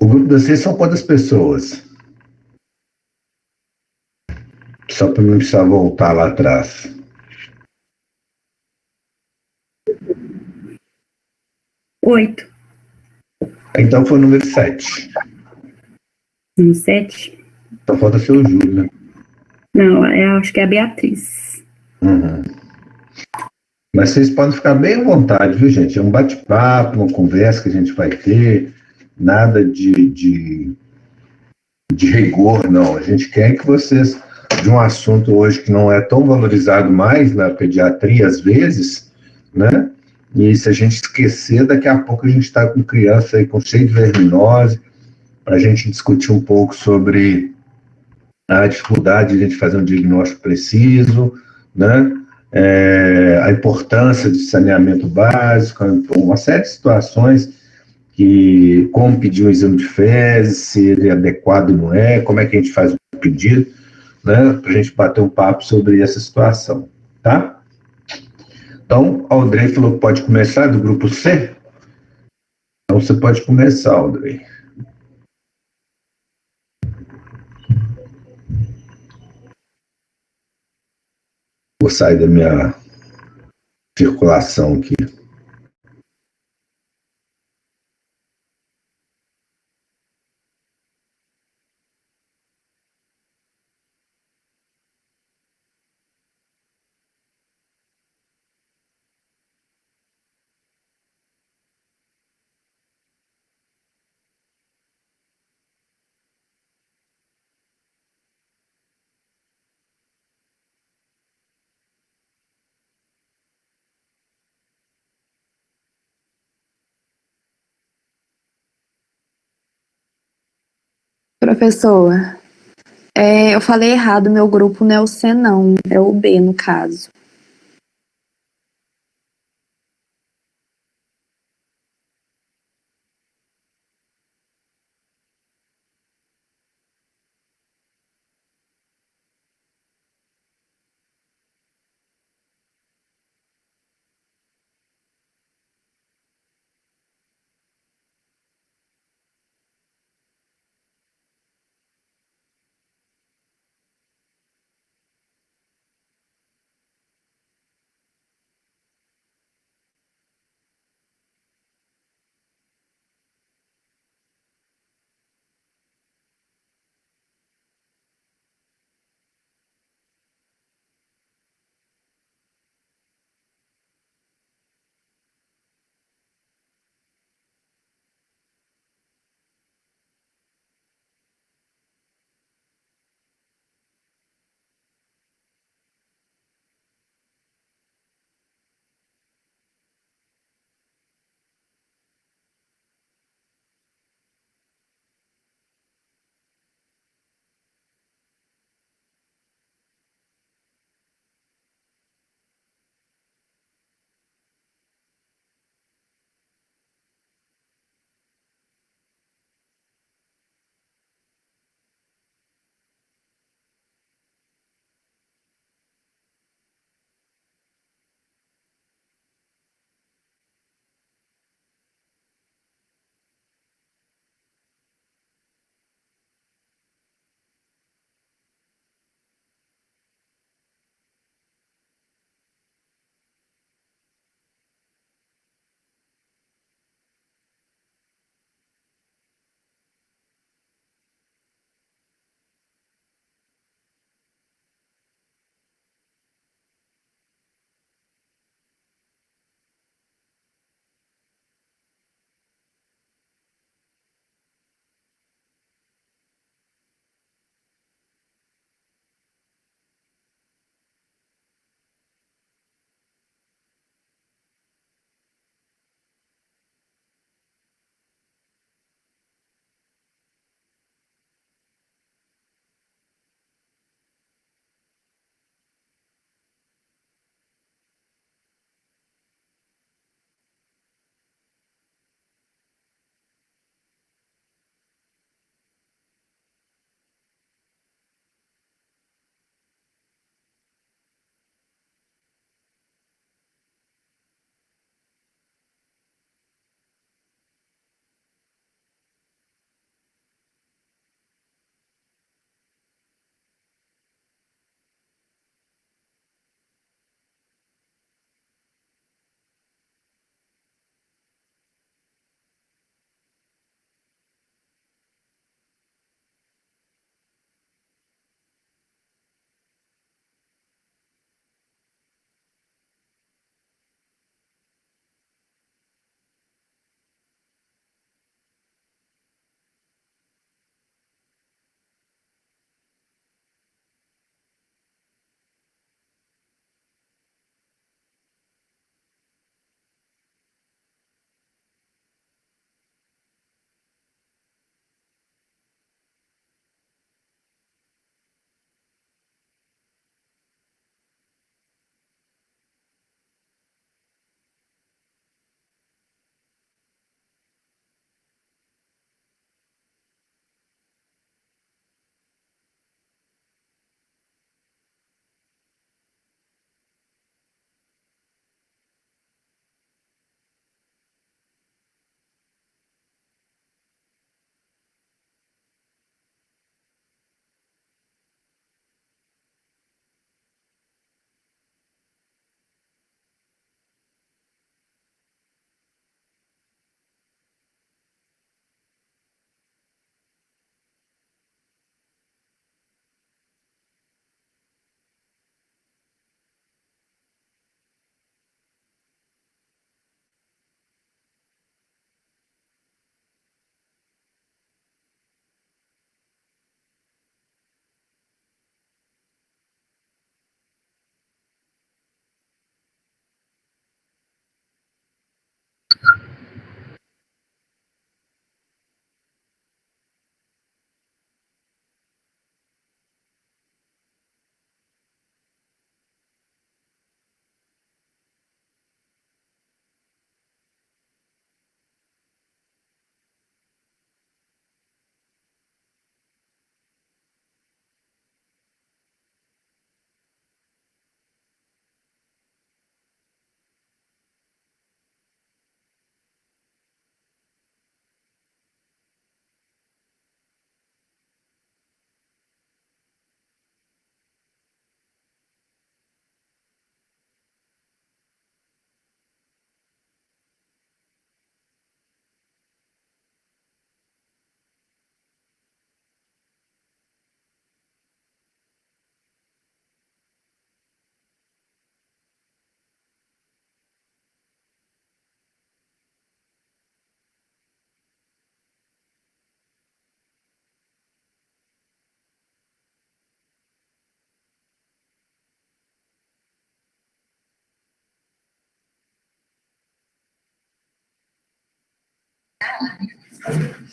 O grupo de vocês são quantas pessoas? Só para não precisar voltar lá atrás. 8. Então foi o número 7. Número 7? Só falta ser o Júlio, né? Não, eu acho que é a Beatriz. Uhum. Mas vocês podem ficar bem à vontade, viu, gente? É um bate-papo, uma conversa que a gente vai ter, nada de rigor, não. A gente quer que vocês, de um assunto hoje que não é tão valorizado mais na pediatria, às vezes, né? E se a gente esquecer, daqui a pouco a gente está com criança aí com cheio de verminose, para a gente discutir um pouco sobre a dificuldade de a gente fazer um diagnóstico preciso, né? A importância de saneamento básico, uma série de situações que, como pedir um exame de fezes, se ele é adequado ou não é, como é que a gente faz o pedido, né? Para a gente bater um papo sobre essa situação, tá? Então, a Audrey falou que pode começar do grupo C. Então, você pode começar, Audrey. Vou sair da minha circulação aqui. Professor, eu falei errado, meu grupo não é o C não, é o B no caso.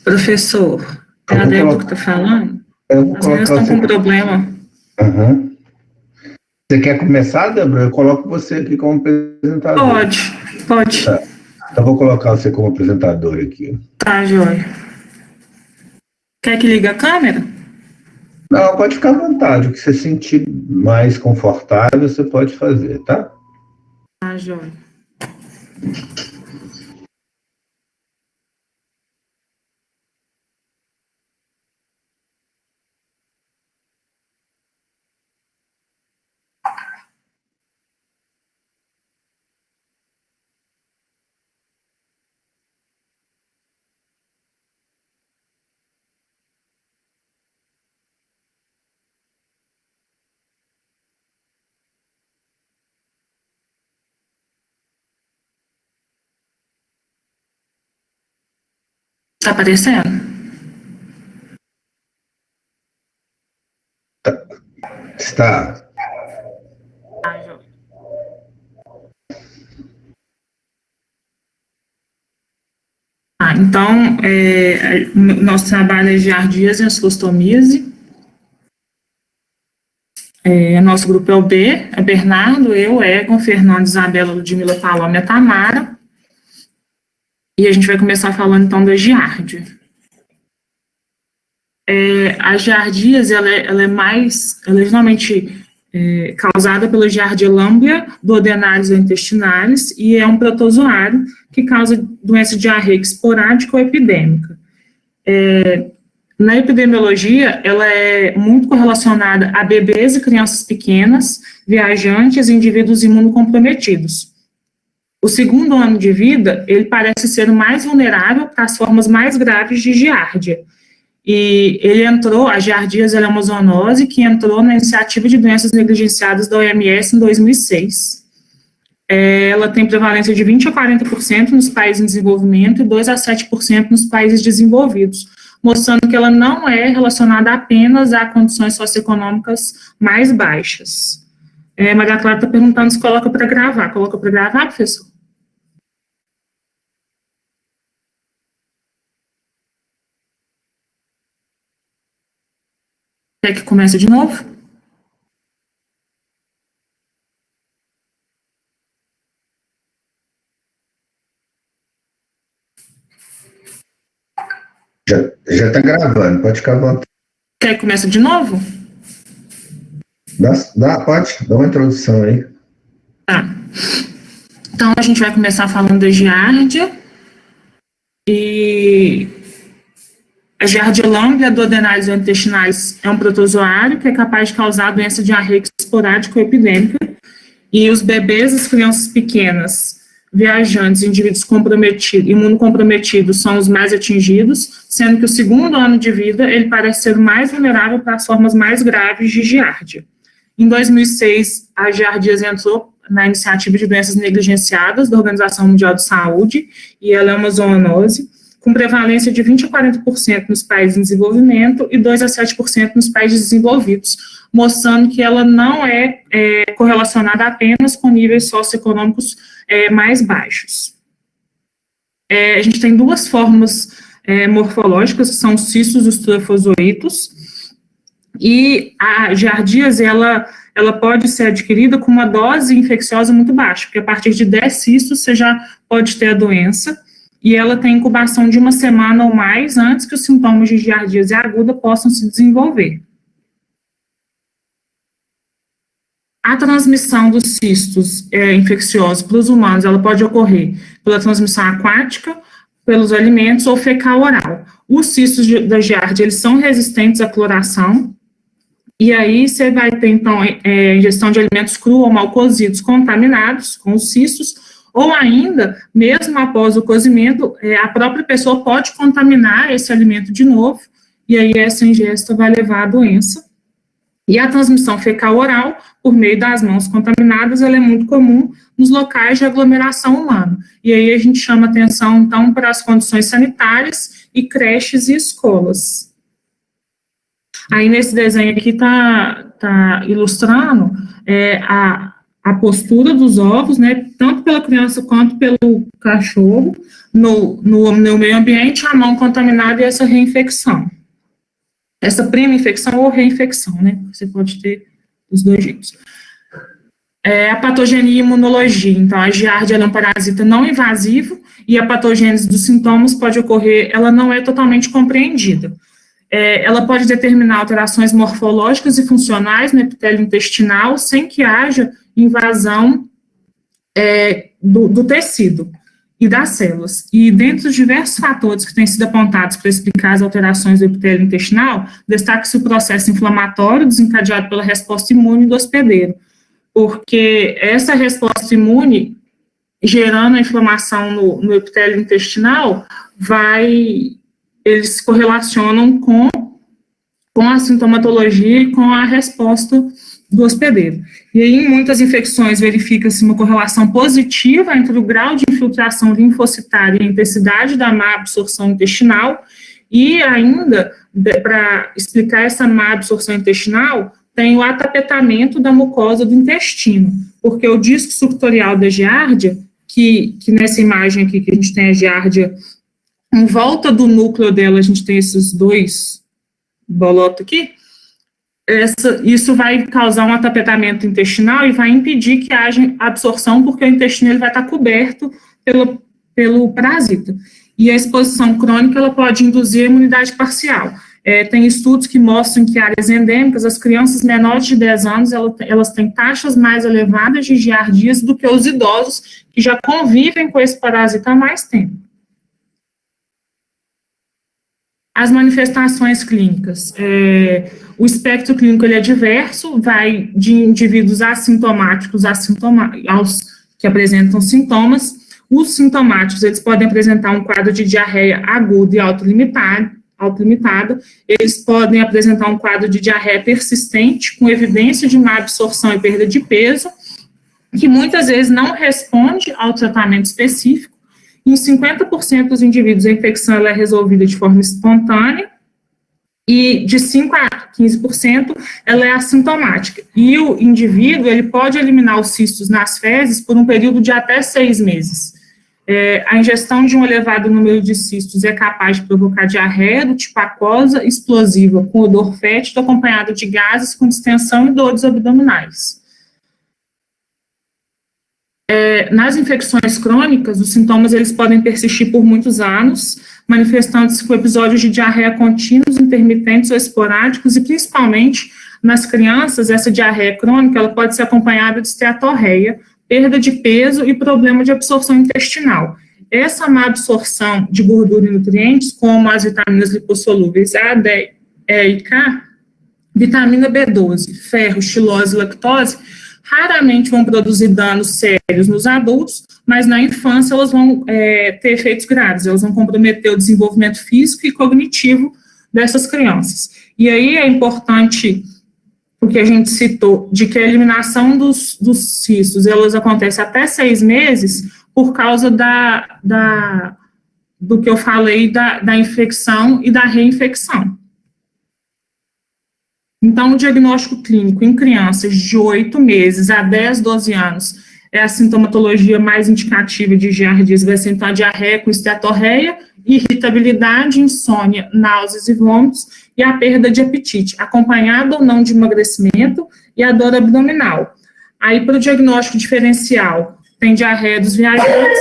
Professor, é a Débora que está falando? As meninas estão com problema. Uhum. Você quer começar, Débora? Eu coloco você aqui como apresentador. Pode. Tá. Então, vou colocar você como apresentador aqui. Tá, joia. Quer que ligue a câmera? Não, pode ficar à vontade. O que você sentir mais confortável, você pode fazer, tá? Tá, joia. Tá aparecendo? Está. Tá, joia. Então, nosso trabalho é giardíase e ascostomíase. Nosso grupo é o B, é Bernardo, eu, Egon, Fernando, Isabela, Ludmila, Paloma e a Tamara. E a gente vai começar falando, então, da giardia. A giardíase, ela é geralmente causada pela giardia lamblia duodenalis ou intestinalis e é um protozoário que causa doença diarreica esporádica ou epidêmica. Na epidemiologia, ela é muito correlacionada a bebês e crianças pequenas, viajantes e indivíduos imunocomprometidos. O segundo ano de vida, ele parece ser o mais vulnerável para as formas mais graves de giardia. E a giardíase é uma zoonose que entrou na iniciativa de doenças negligenciadas da OMS em 2006. Ela tem prevalência de 20% a 40% nos países em desenvolvimento e 2% a 7% nos países desenvolvidos, mostrando que ela não é relacionada apenas a condições socioeconômicas mais baixas. Maria Clara está perguntando se coloca para gravar. Coloca para gravar, professor? Quer que comece de novo? Já está gravando, pode ficar à vontade. Quer que comece de novo? Pode, dá uma introdução aí. Tá. Então, a gente vai começar falando da giardia. E a giardia lamblia duodenalis ou intestinalis é um protozoário que é capaz de causar doença diarreica esporádica ou epidêmica. E os bebês, as crianças pequenas, viajantes, indivíduos imunocomprometidos são os mais atingidos, sendo que o segundo ano de vida, ele parece ser o mais vulnerável para as formas mais graves de giardia. Em 2006, a giardíase entrou na iniciativa de doenças negligenciadas da Organização Mundial de Saúde, e ela é uma zoonose, com prevalência de 20% a 40% nos países em desenvolvimento e 2% a 7% nos países desenvolvidos, mostrando que ela não é correlacionada apenas com níveis socioeconômicos mais baixos. A gente tem duas formas morfológicas, que são os cistos e os trofozoitos, e a giardíase, ela pode ser adquirida com uma dose infecciosa muito baixa, porque a partir de 10 cistos você já pode ter a doença, e ela tem incubação de 1 semana ou mais antes que os sintomas de giardíase aguda possam se desenvolver. A transmissão dos cistos infecciosos para os humanos, ela pode ocorrer pela transmissão aquática, pelos alimentos ou fecal oral. Os cistos da giardia, eles são resistentes à cloração, e aí você vai ter, então, ingestão de alimentos crus ou mal cozidos contaminados com os cistos, ou ainda, mesmo após o cozimento, a própria pessoa pode contaminar esse alimento de novo, e aí essa ingesta vai levar à doença. E a transmissão fecal oral, por meio das mãos contaminadas, ela é muito comum nos locais de aglomeração humana. E aí a gente chama atenção, então, para as condições sanitárias e creches e escolas. Aí nesse desenho aqui tá ilustrando a postura dos ovos, né, tanto pela criança quanto pelo cachorro, no meio ambiente, a mão contaminada e essa reinfecção. Essa prima infecção ou reinfecção, né? Você pode ter os dois jeitos. A patogenia e imunologia. Então, a giardia é um parasita não invasivo e a patogênese dos sintomas pode ocorrer, ela não é totalmente compreendida. Ela pode determinar alterações morfológicas e funcionais no epitélio intestinal sem que haja invasão do tecido e das células. E dentre os diversos fatores que têm sido apontados para explicar as alterações do epitélio intestinal, destaca-se o processo inflamatório desencadeado pela resposta imune do hospedeiro, porque essa resposta imune, gerando a inflamação no epitélio intestinal, eles se correlacionam com a sintomatologia e com a resposta do hospedeiro. E aí, em muitas infecções, verifica-se uma correlação positiva entre o grau de infiltração linfocitária e a intensidade da má absorção intestinal, e ainda, para explicar essa má absorção intestinal, tem o atapetamento da mucosa do intestino, porque o disco suctorial da giardia, que nessa imagem aqui que a gente tem a giardia, em volta do núcleo dela, a gente tem esses dois bolotos aqui, isso vai causar um atapetamento intestinal e vai impedir que haja absorção, porque o intestino ele vai estar coberto pelo parasita. E a exposição crônica ela pode induzir a imunidade parcial. Tem estudos que mostram que áreas endêmicas, as crianças menores de 10 anos, elas têm taxas mais elevadas de giardíase do que os idosos que já convivem com esse parasita há mais tempo. As manifestações clínicas. O espectro clínico ele é diverso, vai de indivíduos assintomáticos aos que apresentam sintomas. Os sintomáticos, eles podem apresentar um quadro de diarreia aguda e autolimitada, eles podem apresentar um quadro de diarreia persistente, com evidência de má absorção e perda de peso, que muitas vezes não responde ao tratamento específico. Em 50% dos indivíduos, a infecção ela é resolvida de forma espontânea, e de 5% a 15% ela é assintomática. E o indivíduo ele pode eliminar os cistos nas fezes por um período de até 6 meses. A ingestão de um elevado número de cistos é capaz de provocar diarreia do tipo aquosa explosiva, com odor fétido, acompanhado de gases com distensão e dores abdominais. Nas infecções crônicas, os sintomas eles podem persistir por muitos anos, manifestando-se com episódios de diarreia contínuos, intermitentes ou esporádicos, e principalmente nas crianças, essa diarreia crônica ela pode ser acompanhada de esteatorreia, perda de peso e problema de absorção intestinal. Essa má absorção de gordura e nutrientes, como as vitaminas lipossolúveis A, D, E e K, vitamina B12, ferro, xilose e lactose, raramente vão produzir danos sérios nos adultos, mas na infância elas vão ter efeitos graves, elas vão comprometer o desenvolvimento físico e cognitivo dessas crianças. E aí é importante o que a gente citou, de que a eliminação dos cistos, elas acontecem até 6 meses por causa do que eu falei da infecção e da reinfecção. Então, o diagnóstico clínico em crianças de 8 meses a 10, 12 anos é a sintomatologia mais indicativa de giardíase, vai ser então a diarreia com esteatorreia, irritabilidade, insônia, náuseas e vômitos, e a perda de apetite, acompanhada ou não de emagrecimento, e a dor abdominal. Aí, para o diagnóstico diferencial, tem diarreia dos viajantes,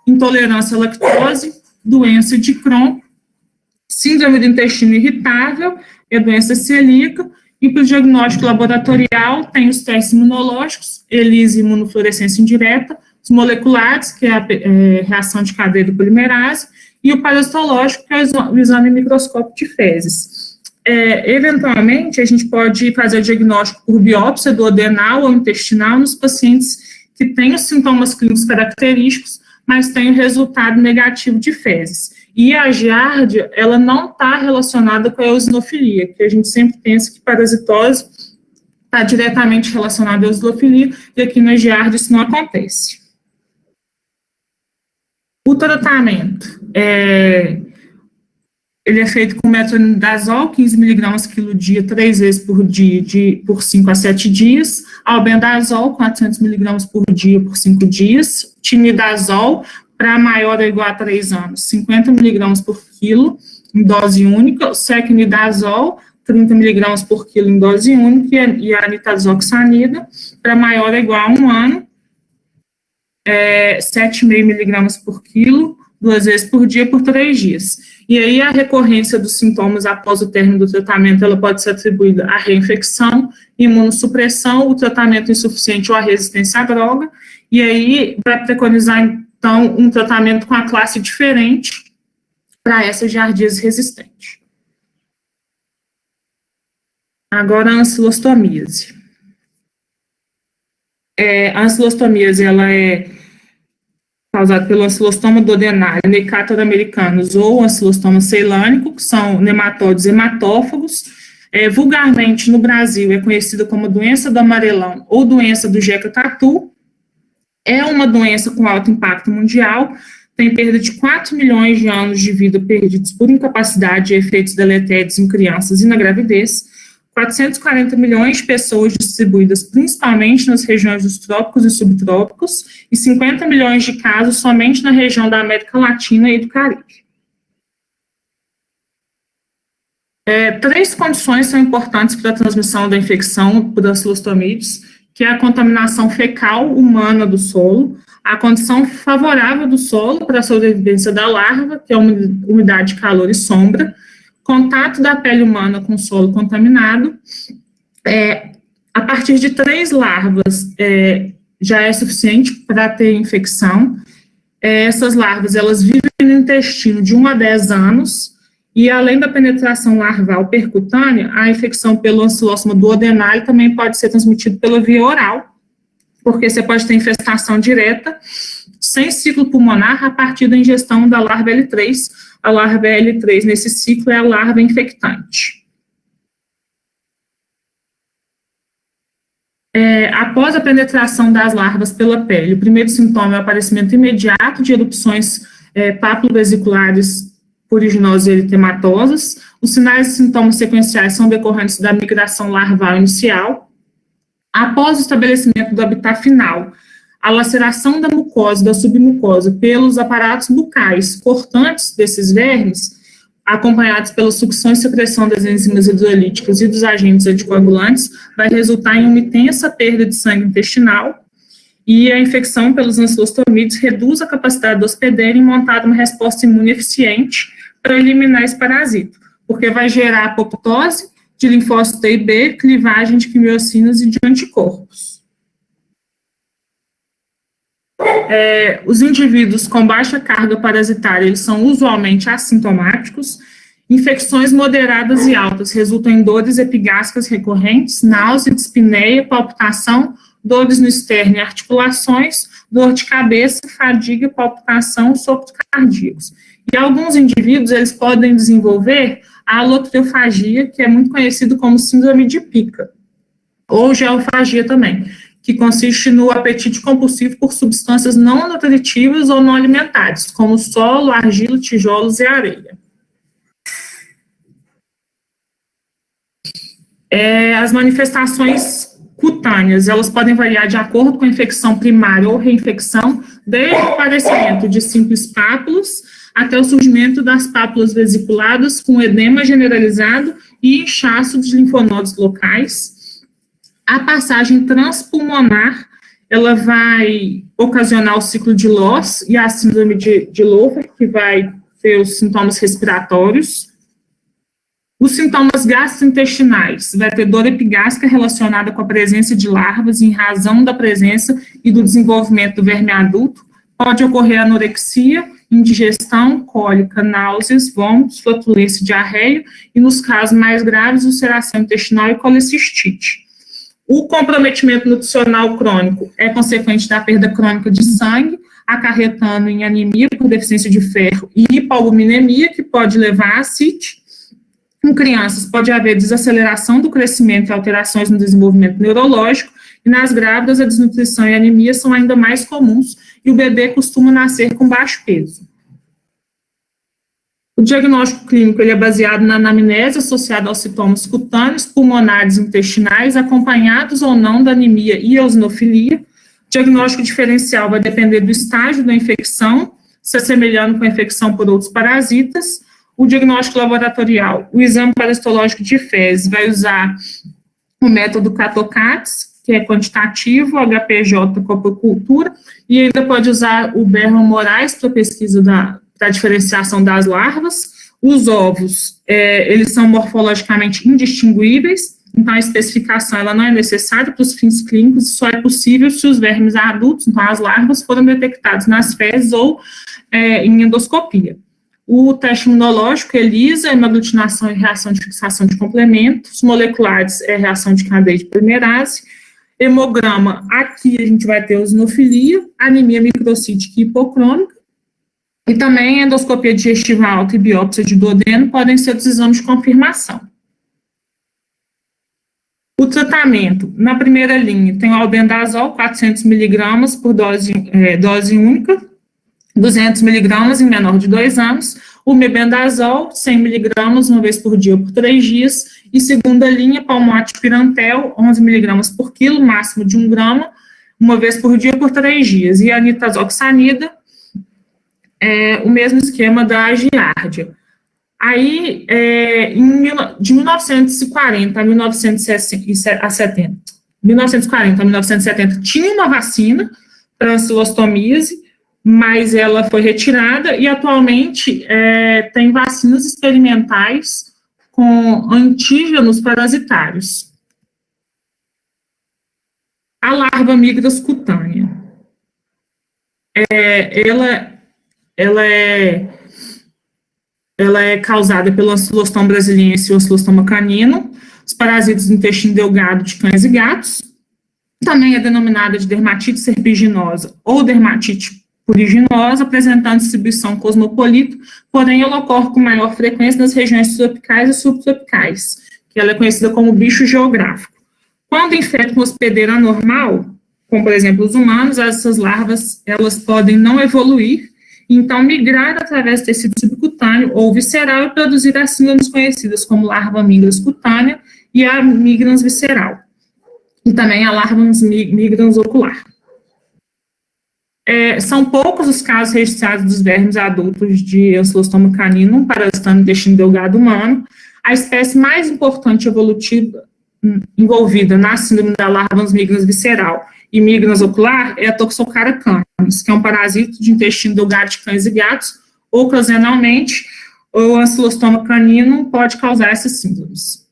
intolerância à lactose, doença de Crohn, síndrome do intestino irritável e a doença celíaca. E para o diagnóstico laboratorial, tem os testes imunológicos, ELISA e imunofluorescência indireta, os moleculares, que é a reação de cadeia do polimerase, e o parasitológico, que é o exame microscópico de fezes. Eventualmente, a gente pode fazer o diagnóstico por biópsia do adenal ou intestinal nos pacientes que têm os sintomas clínicos característicos, mas têm o resultado negativo de fezes. E a giardia, ela não está relacionada com a eosinofilia, que a gente sempre pensa que parasitose está diretamente relacionada à eosinofilia, e aqui na giardia isso não acontece. O tratamento, ele é feito com metronidazol, 15 mg quilo dia, 3 vezes por dia, por 5 a 7 dias, albendazol, 400 mg por dia, por 5 dias, tinidazol, para maior ou igual a 3 anos, 50 mg por quilo, em dose única, secnidazol, 30 mg por quilo em dose única, e a nitazoxanida, para maior ou igual a 1 ano, 7,5 mg por quilo, 2 vezes por dia, por 3 dias. E aí a recorrência dos sintomas após o término do tratamento, ela pode ser atribuída à reinfecção, imunossupressão, o tratamento insuficiente ou a resistência à droga, e aí vai preconizar, então, um tratamento com a classe diferente para essa giardíase resistente. Agora, a ancilostomíase. A ancilostomíase, ela é causada pelo ancilostoma duodenale, Necator americanus ou ancilostoma ceilânico, que são nematóides hematófagos. Vulgarmente, no Brasil, é conhecida como doença do amarelão ou doença do Jeca-Tatu. É uma doença com alto impacto mundial, tem perda de 4 milhões de anos de vida perdidos por incapacidade e efeitos deletérios em crianças e na gravidez, 440 milhões de pessoas distribuídas principalmente nas regiões dos trópicos e subtrópicos, e 50 milhões de casos somente na região da América Latina e do Caribe. 3 condições são importantes para a transmissão da infecção por ancilostomídeos, que é a contaminação fecal humana do solo, a condição favorável do solo para a sobrevivência da larva, que é umidade, calor e sombra, contato da pele humana com o solo contaminado. A partir de 3 larvas já é suficiente para ter infecção. Essas larvas, elas vivem no intestino de 1 a 10 anos, e além da penetração larval percutânea, a infecção pelo ancilostoma duodenale também pode ser transmitida pela via oral, porque você pode ter infestação direta, sem ciclo pulmonar, a partir da ingestão da larva L3. A larva L3, nesse ciclo, é a larva infectante. Após a penetração das larvas pela pele, o primeiro sintoma é o aparecimento imediato de erupções papulovesiculares puriginosas e eritematosas. Os sinais e sintomas sequenciais são decorrentes da migração larval inicial. Após o estabelecimento do habitat final, a laceração da mucosa e da submucosa pelos aparatos bucais cortantes desses vermes, acompanhados pela sucção e secreção das enzimas hidrolíticas e dos agentes anticoagulantes, vai resultar em uma intensa perda de sangue intestinal, e a infecção pelos ancilostomídeos reduz a capacidade do hospedeiro em montar uma resposta imune eficiente para eliminar esse parasito, porque vai gerar apoptose de linfócito T e B, clivagem de quimiocinas e de anticorpos. Os indivíduos com baixa carga parasitária, eles são usualmente assintomáticos. Infecções moderadas e altas resultam em dores epigástricas recorrentes, náusea, dispneia, palpitação, dores no externo e articulações, dor de cabeça, fadiga, palpitação, sopros cardíacos. E alguns indivíduos, eles podem desenvolver a alotriofagia, que é muito conhecido como síndrome de Pica, ou geofagia também, que consiste no apetite compulsivo por substâncias não nutritivas ou não alimentares, como solo, argila, tijolos e areia. As manifestações cutâneas, elas podem variar de acordo com a infecção primária ou reinfecção, desde o aparecimento de simples pápulas até o surgimento das pápulas vesiculadas com edema generalizado e inchaço de linfonodos locais. A passagem transpulmonar, ela vai ocasionar o ciclo de Loss e a síndrome de Lofer, que vai ter os sintomas respiratórios. Os sintomas gastrointestinais, vai ter dor epigástrica relacionada com a presença de larvas em razão da presença e do desenvolvimento do verme adulto. Pode ocorrer anorexia, indigestão, cólica, náuseas, vômitos, flatulência, diarreia e, nos casos mais graves, ulceração intestinal e colecistite. O comprometimento nutricional crônico é consequente da perda crônica de sangue, acarretando em anemia por deficiência de ferro e hipoalbuminemia, que pode levar a ascite. Em crianças, pode haver desaceleração do crescimento e alterações no desenvolvimento neurológico, e nas grávidas, a desnutrição e a anemia são ainda mais comuns, e o bebê costuma nascer com baixo peso. O diagnóstico clínico ele é baseado na anamnese associada aos sintomas cutâneos, pulmonares e intestinais, acompanhados ou não da anemia e eosinofilia. O diagnóstico diferencial vai depender do estágio da infecção, se assemelhando com a infecção por outros parasitas. O diagnóstico laboratorial, o exame parasitológico de fezes vai usar o método Cato-CATS, que é quantitativo, HPJ copocultura, e ainda pode usar o Berman-Moraes para pesquisa da diferenciação das larvas. Os ovos, eles são morfologicamente indistinguíveis, então a especificação ela não é necessária para os fins clínicos, e só é possível se os vermes adultos, então as larvas, foram detectados nas fezes ou em endoscopia. O teste imunológico, ELISA, hemaglutinação e reação de fixação de complementos. Moleculares é reação de cadeia de polimerase. Hemograma, aqui a gente vai ter eosinofilia, anemia microcítica e hipocrômica. E também endoscopia digestiva alta e biópsia de duodeno podem ser os exames de confirmação. O tratamento, na primeira linha, tem o albendazol, 400 miligramas por dose única, 200 miligramas em menor de 2 anos, o mebendazol, 100 miligramas uma vez por dia por 3 dias, e segunda linha, palmoatipirantel, 11 miligramas por quilo, máximo de 1 grama, uma vez por dia por 3 dias, e a nitazoxanida, o mesmo esquema da giardia. Aí, de 1940 a 1970, tinha uma vacina para ancilostomíase, mas ela foi retirada e atualmente tem vacinas experimentais com antígenos parasitários. A larva migras cutânea. Ela é causada pelo Ancilostoma brasiliense e o Ancilostoma canino, os parasitas do intestino delgado de cães e gatos. Também é denominada de dermatite serpiginosa ou dermatite puriginosa, apresentando distribuição cosmopolita, porém ela ocorre com maior frequência nas regiões tropicais e subtropicais, que ela é conhecida como bicho geográfico. Quando infecta um hospedeiro anormal, como por exemplo os humanos, essas larvas elas podem não evoluir, então migrar através do tecido subcutâneo ou visceral e produzir as síndromes conhecidas como larva migrans cutânea e a migrans visceral, e também a larva migrans ocular. São poucos os casos registrados dos vermes adultos de Ancilostoma canino parasitando o intestino delgado humano. A espécie mais importante evolutiva envolvida na síndrome da larva migrans visceral e migrans ocular é a Toxocara canis, que é um parasito de intestino delgado de cães e gatos. Ocasionalmente, o Ancilostoma canino pode causar essas síndromes.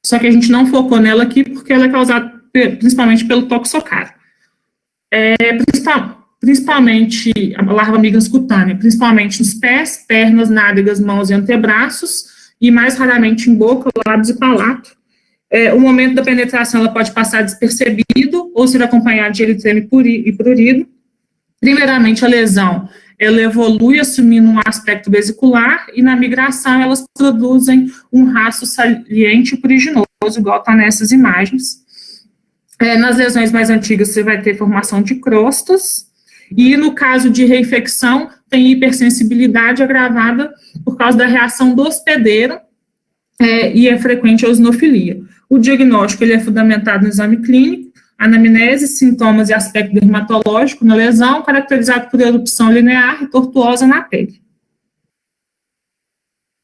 Só que a gente não focou nela aqui porque ela é causada principalmente pelo Toxocara. Principalmente a larva migrans cutânea, principalmente nos pés, pernas, nádegas, mãos e antebraços, e mais raramente em boca, lábios e palato. O momento da penetração ela pode passar despercebido ou ser acompanhado de eritema e prurido. Primeiramente, a lesão ela evolui assumindo um aspecto vesicular, e na migração elas produzem um rastro saliente e pruriginoso, igual está nessas imagens. Nas lesões mais antigas, você vai ter formação de crostas, e no caso de reinfecção, tem hipersensibilidade agravada por causa da reação do hospedeiro e é frequente a eosinofilia. O diagnóstico ele é fundamentado no exame clínico, anamnese, sintomas e aspecto dermatológico na lesão, caracterizado por erupção linear e tortuosa na pele.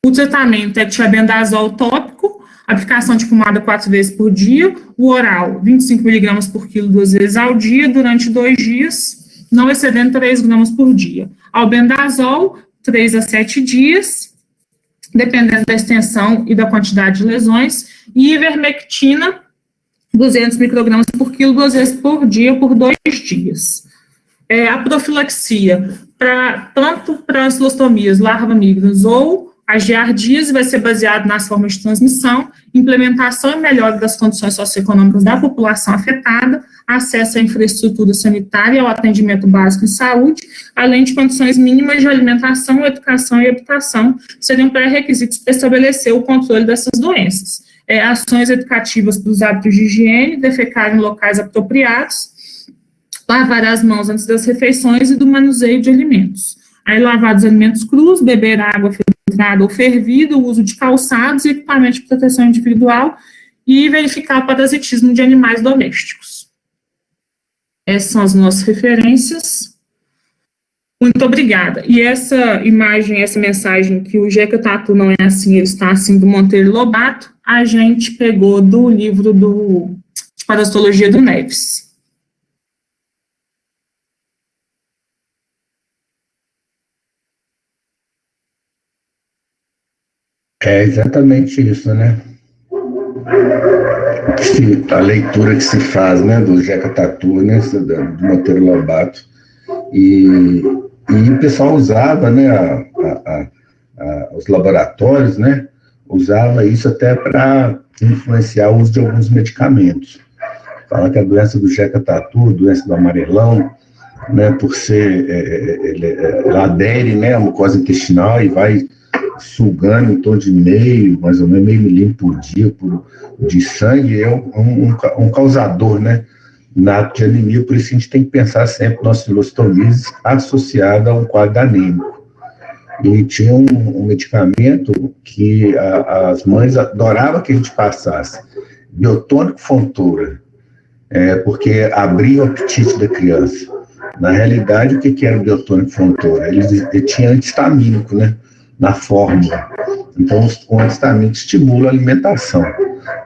O tratamento é tiabendazol tópico, aplicação de pomada 4 vezes por dia, o oral 25 mg por quilo 2 vezes ao dia, durante 2 dias, não excedendo 3 gramas por dia. Albendazol, 3 a 7 dias, dependendo da extensão e da quantidade de lesões, e ivermectina, 200 microgramas por quilo 2 vezes por dia, por 2 dias. A profilaxia, tanto para as cilostomias larva-migras ou as giardias, vai ser baseado nas formas de transmissão, implementação e melhora das condições socioeconômicas da população afetada, acesso à infraestrutura sanitária e ao atendimento básico em saúde, além de condições mínimas de alimentação, educação e habitação, seriam pré-requisitos para estabelecer o controle dessas doenças. Ações educativas para os hábitos de higiene, defecar em locais apropriados, lavar as mãos antes das refeições e do manuseio de alimentos. Aí, lavar os alimentos crus, beber água filtrada ou fervida, o uso de calçados e equipamento de proteção individual e verificar o parasitismo de animais domésticos. Essas são as nossas referências. Muito obrigada. E essa imagem, essa mensagem que o Jeca Tatu não é assim, ele está assim, do Monteiro Lobato, a gente pegou do livro de Parasitologia do Neves. É exatamente isso, né? A leitura que se faz, né, do Jeca Tatu, né, do Monteiro Lobato, e o pessoal usava, né, os laboratórios, né, usava isso até para influenciar o uso de alguns medicamentos. Fala que a doença do Jeca Tatu, doença do amarelão, né, por ser, ela adere, né, à mucosa intestinal e vai sugando em torno de mais ou menos meio milímetro por dia de sangue, é um causador, né, nato de anemia. Por isso a gente tem que pensar sempre nas cilostomias associada a um quadro anêmico. E tinha um medicamento que as mães adoravam que a gente passasse, biotônico fontoura, porque abria o apetite da criança. Na realidade, o que era o biotônico fontoura? Ele tinha antihistamínico, né, na fórmula. Então, o antihistamínico estimula a alimentação.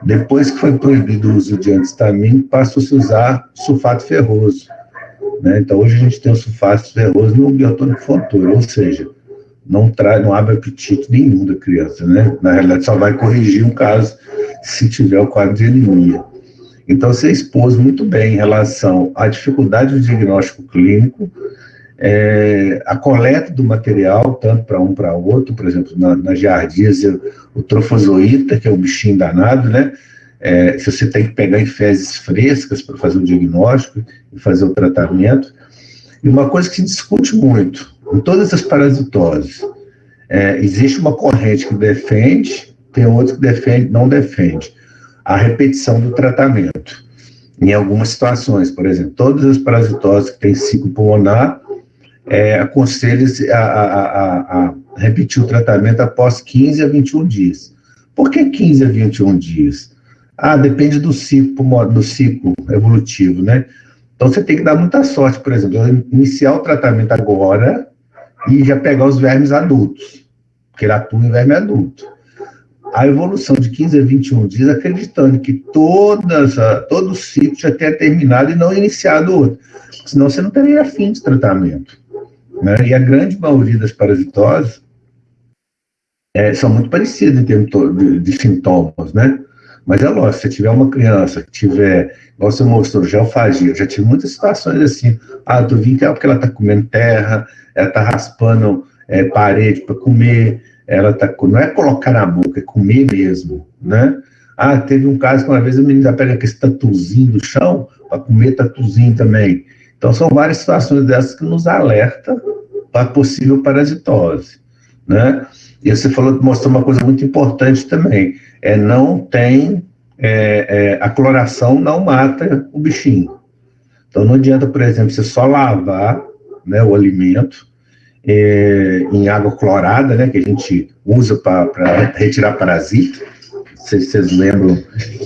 Depois que foi proibido o uso de antihistamínico, passou-se a usar sulfato ferroso, né? Então, hoje a gente tem o sulfato ferroso no biotônico fontoura, ou seja, não abre apetite nenhum da criança, né? Na realidade, só vai corrigir um caso se tiver o quadro de anemia. Então, você expôs muito bem em relação à dificuldade do diagnóstico clínico, a coleta do material, tanto para um para outro, por exemplo, nas giardias, o trofozoíta, que é o bichinho danado, né? Se você tem que pegar em fezes frescas para fazer o diagnóstico e fazer o tratamento. E uma coisa que se discute muito, em todas as parasitoses, existe uma corrente que defende, tem outra que não defende a repetição do tratamento. Em algumas situações, por exemplo, todas as parasitoses que têm ciclo pulmonar, aconselha-se a repetir o tratamento após 15 a 21 dias. Por que 15 a 21 dias? Depende do ciclo evolutivo, né? Então, você tem que dar muita sorte, por exemplo, iniciar o tratamento agora e já pegar os vermes adultos, porque ele atua em verme adulto. A evolução de 15 a 21 dias, acreditando que todo o ciclo já tenha terminado e não iniciado outro, senão você não teria fim de tratamento, né? E a grande maioria das parasitoses são muito parecidas em termos de sintomas, né? Mas é lógico, se tiver uma criança que tiver, igual você mostrou, geofagia, eu já tive muitas situações assim, tu vi que é porque ela está comendo terra, ela está raspando parede para comer, não é colocar na boca, é comer mesmo, né? Teve um caso que uma vez a menina pega aquele tatuzinho do chão para comer tatuzinho também. Então, são várias situações dessas que nos alertam para a possível parasitose, né? E você mostrou uma coisa muito importante também, não tem, a cloração não mata o bichinho. Então, não adianta, por exemplo, você só lavar, né, o alimento em água clorada, né, que a gente usa para retirar parasita, sei se vocês lembram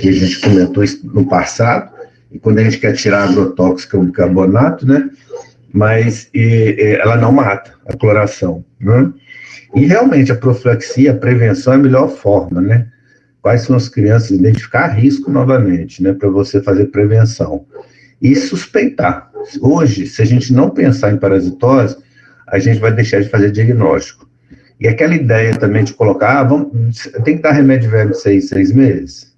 que a gente comentou isso no passado, e quando a gente quer tirar agrotóxico, o bicarbonato, né? Mas ela não mata a cloração, né? E realmente a profilaxia, a prevenção é a melhor forma, né? Quais são as crianças, identificar risco novamente, né? Para você fazer prevenção. E suspeitar. Hoje, se a gente não pensar em parasitose, a gente vai deixar de fazer diagnóstico. E aquela ideia também de colocar, tem que dar remédio velho de 6 meses?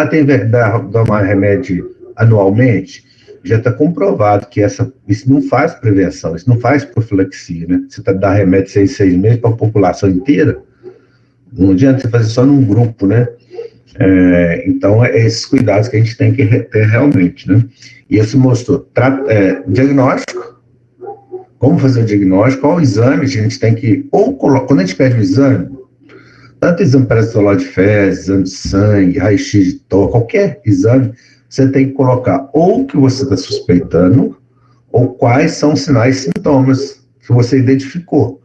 Tem que dar remédio anualmente? Já está comprovado que isso não faz prevenção, isso não faz profilaxia, né? Você está dando remédio de 6 meses para a população inteira, não adianta você fazer só num grupo, né? Então, esses cuidados que a gente tem que ter realmente, né? E isso mostrou diagnóstico, como fazer o diagnóstico, qual o exame a gente tem que, quando a gente pede o exame, tanto exame parasitológico de fezes, exame de sangue, raio-x de toque, qualquer exame, você tem que colocar ou o que você está suspeitando, ou quais são os sinais e sintomas que você identificou.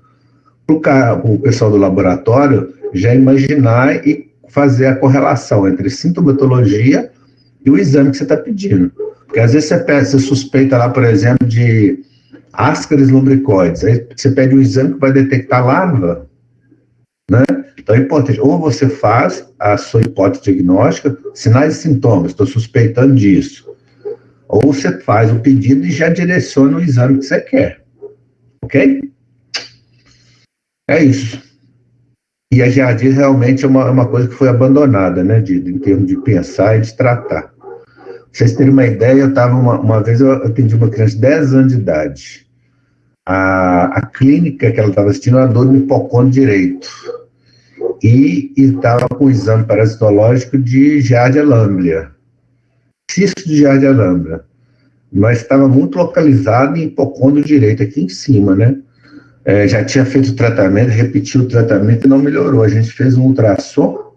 Para o pessoal do laboratório já imaginar e fazer a correlação entre sintomatologia e o exame que você está pedindo. Porque às vezes você suspeita lá, por exemplo, de Ascaris lumbricoides, aí você pede um exame que vai detectar larva, né? Então é importante, ou você faz a sua hipótese diagnóstica, sinais e sintomas, estou suspeitando disso, ou você faz o pedido e já direciona o exame que você quer, ok? É isso. E a giardia realmente é uma coisa que foi abandonada, né, em termos de pensar e de tratar. Pra vocês terem uma ideia, uma vez eu atendi uma criança de 10 anos de idade. A clínica que ela estava assistindo era dor no hipocôndrio direito. E estava com o exame parasitológico de Giardia lamblia. Cisto de Giardia lamblia. Mas estava muito localizado em hipocôndrio direito, aqui em cima, né? Já tinha feito o tratamento, repetiu o tratamento e não melhorou. A gente fez um ultrassom,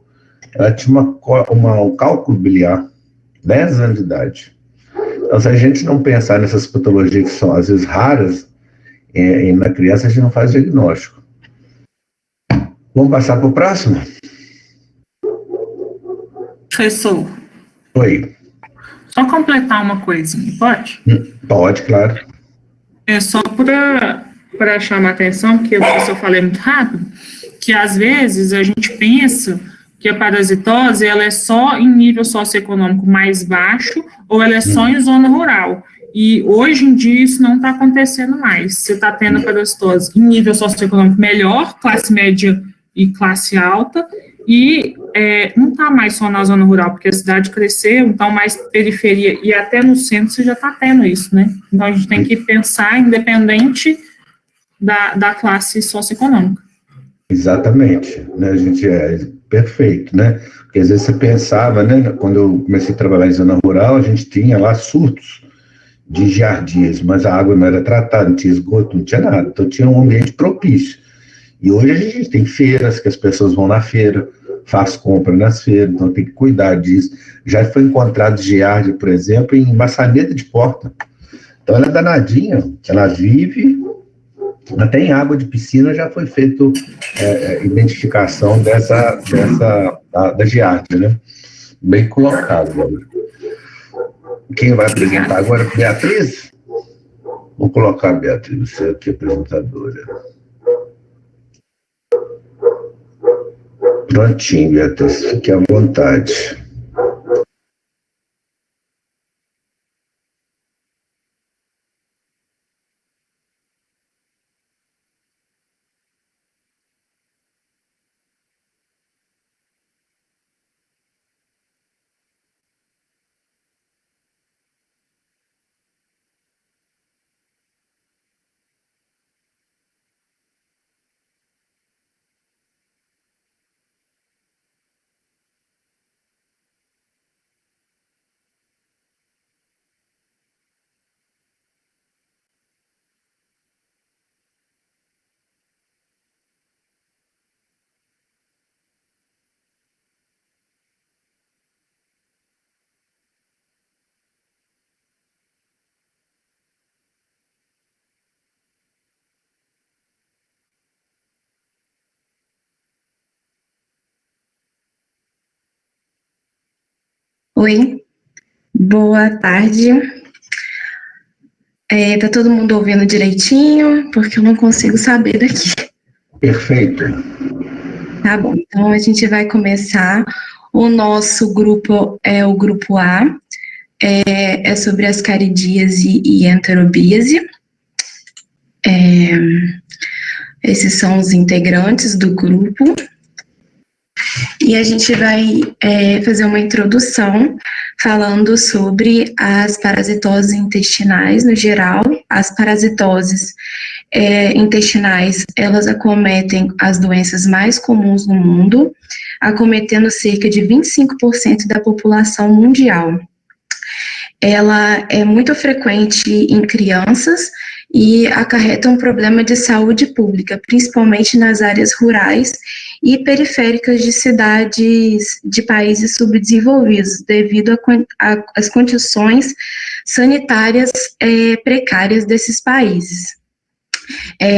ela tinha um cálculo biliar, 10 anos de idade. Então, se a gente não pensar nessas patologias que são, às vezes, raras, na criança, a gente não faz diagnóstico. Vamos passar para o próximo? Professor, Oi. só completar uma coisinha, pode? Pode, claro. É só para chamar a atenção, que eu falei muito rápido, que às vezes a gente pensa que a parasitose ela é só em nível socioeconômico mais baixo ou ela é só em zona rural. E hoje em dia isso não está acontecendo mais. Você está tendo a parasitose em nível socioeconômico melhor, classe média e classe alta, e não está mais só na zona rural, porque a cidade cresceu, então mais periferia, e até no centro você já está tendo isso, né? Então a gente tem que pensar independente da classe socioeconômica. Exatamente, né? A gente perfeito, né? Porque às vezes você pensava, né? Quando eu comecei a trabalhar em zona rural, a gente tinha lá surtos de giardias, mas a água não era tratada, não tinha esgoto, não tinha nada. Então tinha um ambiente propício. E hoje a gente tem feiras, que as pessoas vão na feira, faz compra nas feiras, então tem que cuidar disso. Já foi encontrado giardia, por exemplo, em maçaneta de porta. Então ela é danadinha, ela vive, até em água de piscina já foi feito identificação da giardia, né? Bem colocado, Bárbara. Quem vai apresentar agora? Beatriz? Vou colocar a Beatriz, você aqui, apresentadora. Prontinho, Beatriz, fique à vontade. Oi, boa tarde. Tá todo mundo ouvindo direitinho? Porque eu não consigo saber daqui. Perfeito. Tá bom, então a gente vai começar. O nosso grupo é o grupo A, é sobre ascaridíase e enterobíase. Esses são os integrantes do grupo. E a gente vai fazer uma introdução falando sobre as parasitoses intestinais no geral. As parasitoses intestinais, elas acometem as doenças mais comuns no mundo, acometendo cerca de 25% da população mundial. Ela é muito frequente em crianças e acarreta um problema de saúde pública, principalmente nas áreas rurais e periféricas de cidades de países subdesenvolvidos, devido às condições sanitárias precárias desses países.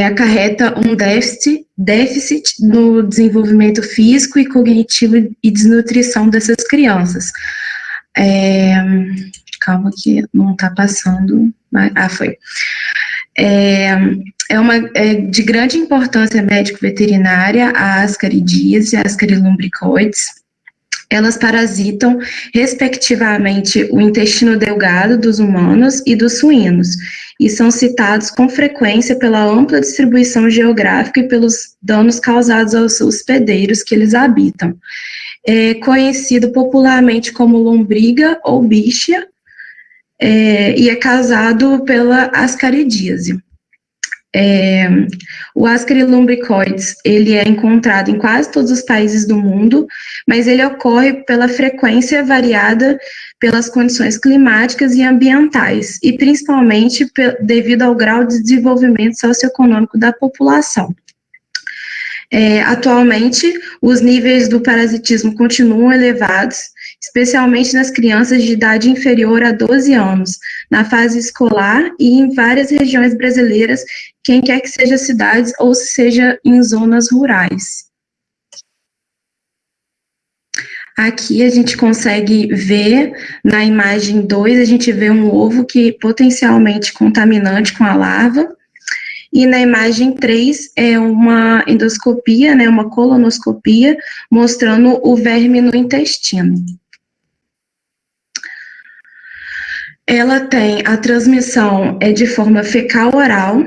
Acarreta um déficit no desenvolvimento físico e cognitivo e desnutrição dessas crianças. Calma que não está passando. Foi. É de grande importância médico-veterinária a ascaridíase e a ascarilumbricoides. Elas parasitam, respectivamente, o intestino delgado dos humanos e dos suínos, e são citados com frequência pela ampla distribuição geográfica e pelos danos causados aos hospedeiros que eles habitam. É conhecido popularmente como lombriga ou bicha, e é causado pela ascaridíase. O ascarilumbricoides, ele é encontrado em quase todos os países do mundo, mas ele ocorre pela frequência variada pelas condições climáticas e ambientais, e principalmente devido ao grau de desenvolvimento socioeconômico da população. Atualmente, os níveis do parasitismo continuam elevados, especialmente nas crianças de idade inferior a 12 anos, na fase escolar e em várias regiões brasileiras, quem quer que seja cidades ou seja em zonas rurais. Aqui a gente consegue ver, na imagem 2, a gente vê um ovo que potencialmente contaminante com a larva, e na imagem 3 é uma endoscopia, né, uma colonoscopia, mostrando o verme no intestino. Ela tem a transmissão de forma fecal-oral,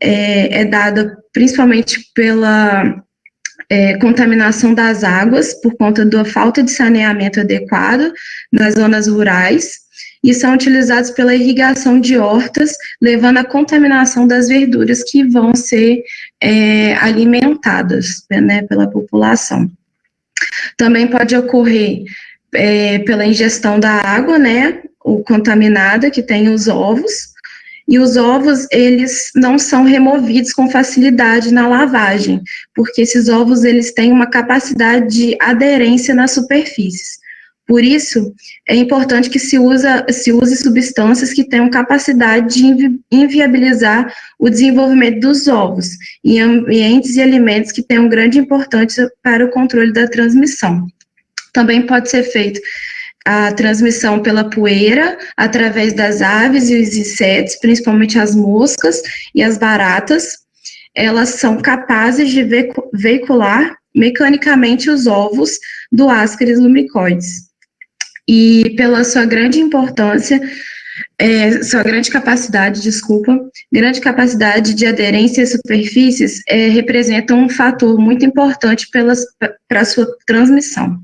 é dada principalmente pela contaminação das águas, por conta da falta de saneamento adequado nas zonas rurais, e são utilizados pela irrigação de hortas, levando à contaminação das verduras que vão ser alimentadas, né, pela população. Também pode ocorrer pela ingestão da água, né, contaminada, que tem os ovos, e os ovos, eles não são removidos com facilidade na lavagem, porque esses ovos, eles têm uma capacidade de aderência nas superfícies. Por isso, é importante que se use substâncias que tenham capacidade de inviabilizar o desenvolvimento dos ovos em ambientes e alimentos que tenham grande importância para o controle da transmissão. Também pode ser feito a transmissão pela poeira, através das aves e os insetos, principalmente as moscas e as baratas. Elas são capazes de veicular mecanicamente os ovos do Ascaris lumbricoides. E pela sua grande importância, sua grande capacidade de aderência às superfícies, representa um fator muito importante para a sua transmissão.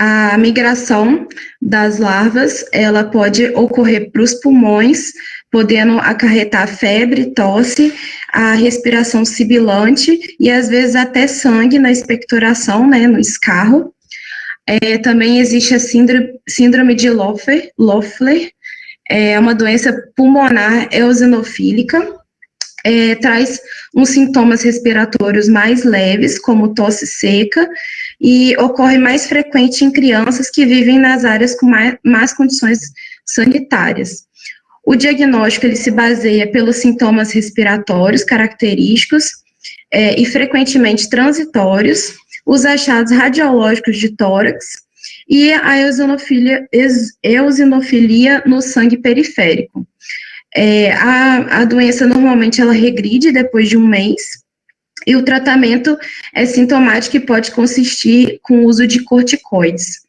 A migração das larvas, ela pode ocorrer para os pulmões, podendo acarretar febre, tosse, a respiração sibilante e, às vezes, até sangue na expectoração, né, no escarro. Também existe a síndrome de Loeffler, é uma doença pulmonar eosinofílica, traz uns sintomas respiratórios mais leves, como tosse seca, e ocorre mais frequente em crianças que vivem nas áreas com más condições sanitárias. O diagnóstico, ele se baseia pelos sintomas respiratórios característicos e frequentemente transitórios, os achados radiológicos de tórax e a eosinofilia no sangue periférico. A doença normalmente ela regride depois de um mês, e o tratamento é sintomático e pode consistir com o uso de corticoides.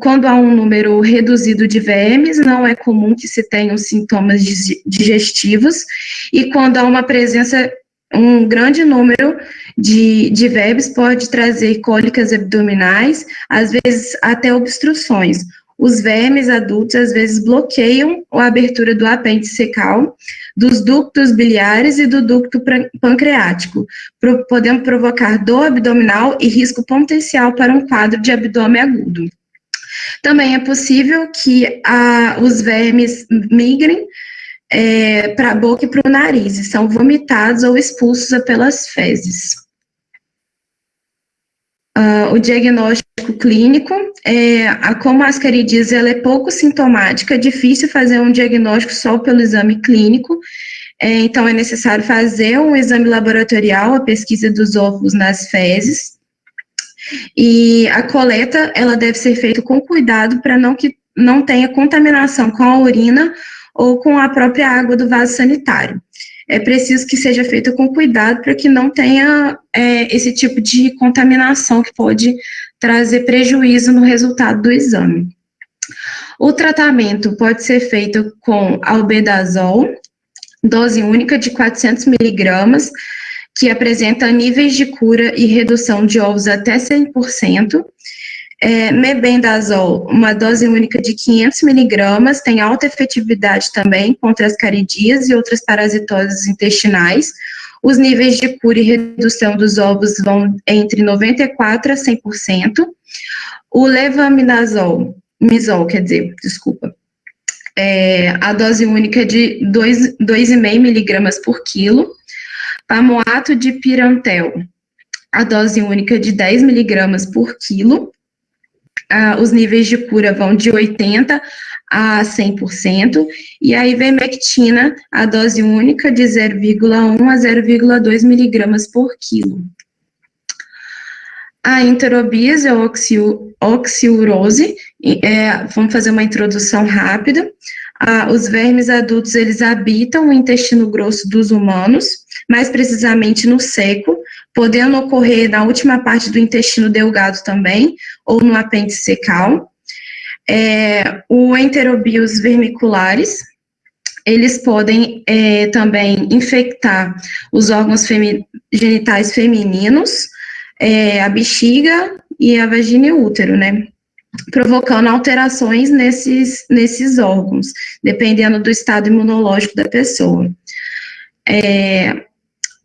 Quando há um número reduzido de vermes, não é comum que se tenham sintomas digestivos, e quando há uma presença, um grande número de vermes pode trazer cólicas abdominais, às vezes até obstruções. Os vermes adultos, às vezes, bloqueiam a abertura do apêndice secal, dos ductos biliares e do ducto pancreático, podendo provocar dor abdominal e risco potencial para um quadro de abdômen agudo. Também é possível que os vermes migrem para a boca e para o nariz, e são vomitados ou expulsos pelas fezes. O diagnóstico clínico, como a ascaridíase ela é pouco sintomática, é difícil fazer um diagnóstico só pelo exame clínico, então é necessário fazer um exame laboratorial, a pesquisa dos óvulos nas fezes, e a coleta ela deve ser feita com cuidado para que não tenha contaminação com a urina ou com a própria água do vaso sanitário. É preciso que seja feita com cuidado para que não tenha esse tipo de contaminação que pode trazer prejuízo no resultado do exame. O tratamento pode ser feito com albendazol, dose única de 400 miligramas, que apresenta níveis de cura e redução de ovos até 100%. Mebendazol, uma dose única de 500 miligramas, tem alta efetividade também contra as caridíase e outras parasitoses intestinais. Os níveis de cura e redução dos ovos vão entre 94% a 100%. O levaminazol, a dose única de 2,5 miligramas por quilo. Pamoato de pirantel, a dose única de 10 miligramas por quilo. Os níveis de cura vão de 80% a 100%, e a ivermectina, a dose única de 0,1 a 0,2 miligramas por quilo. A enterobíase ou oxiurose, vamos fazer uma introdução rápida. Os vermes adultos, eles habitam o intestino grosso dos humanos, mais precisamente no seco, podendo ocorrer na última parte do intestino delgado também, ou no apêndice secal. O enterobios vermiculares, eles podem também infectar os órgãos genitais femininos, a bexiga e a vagina e o útero, né? Provocando alterações nesses órgãos, dependendo do estado imunológico da pessoa.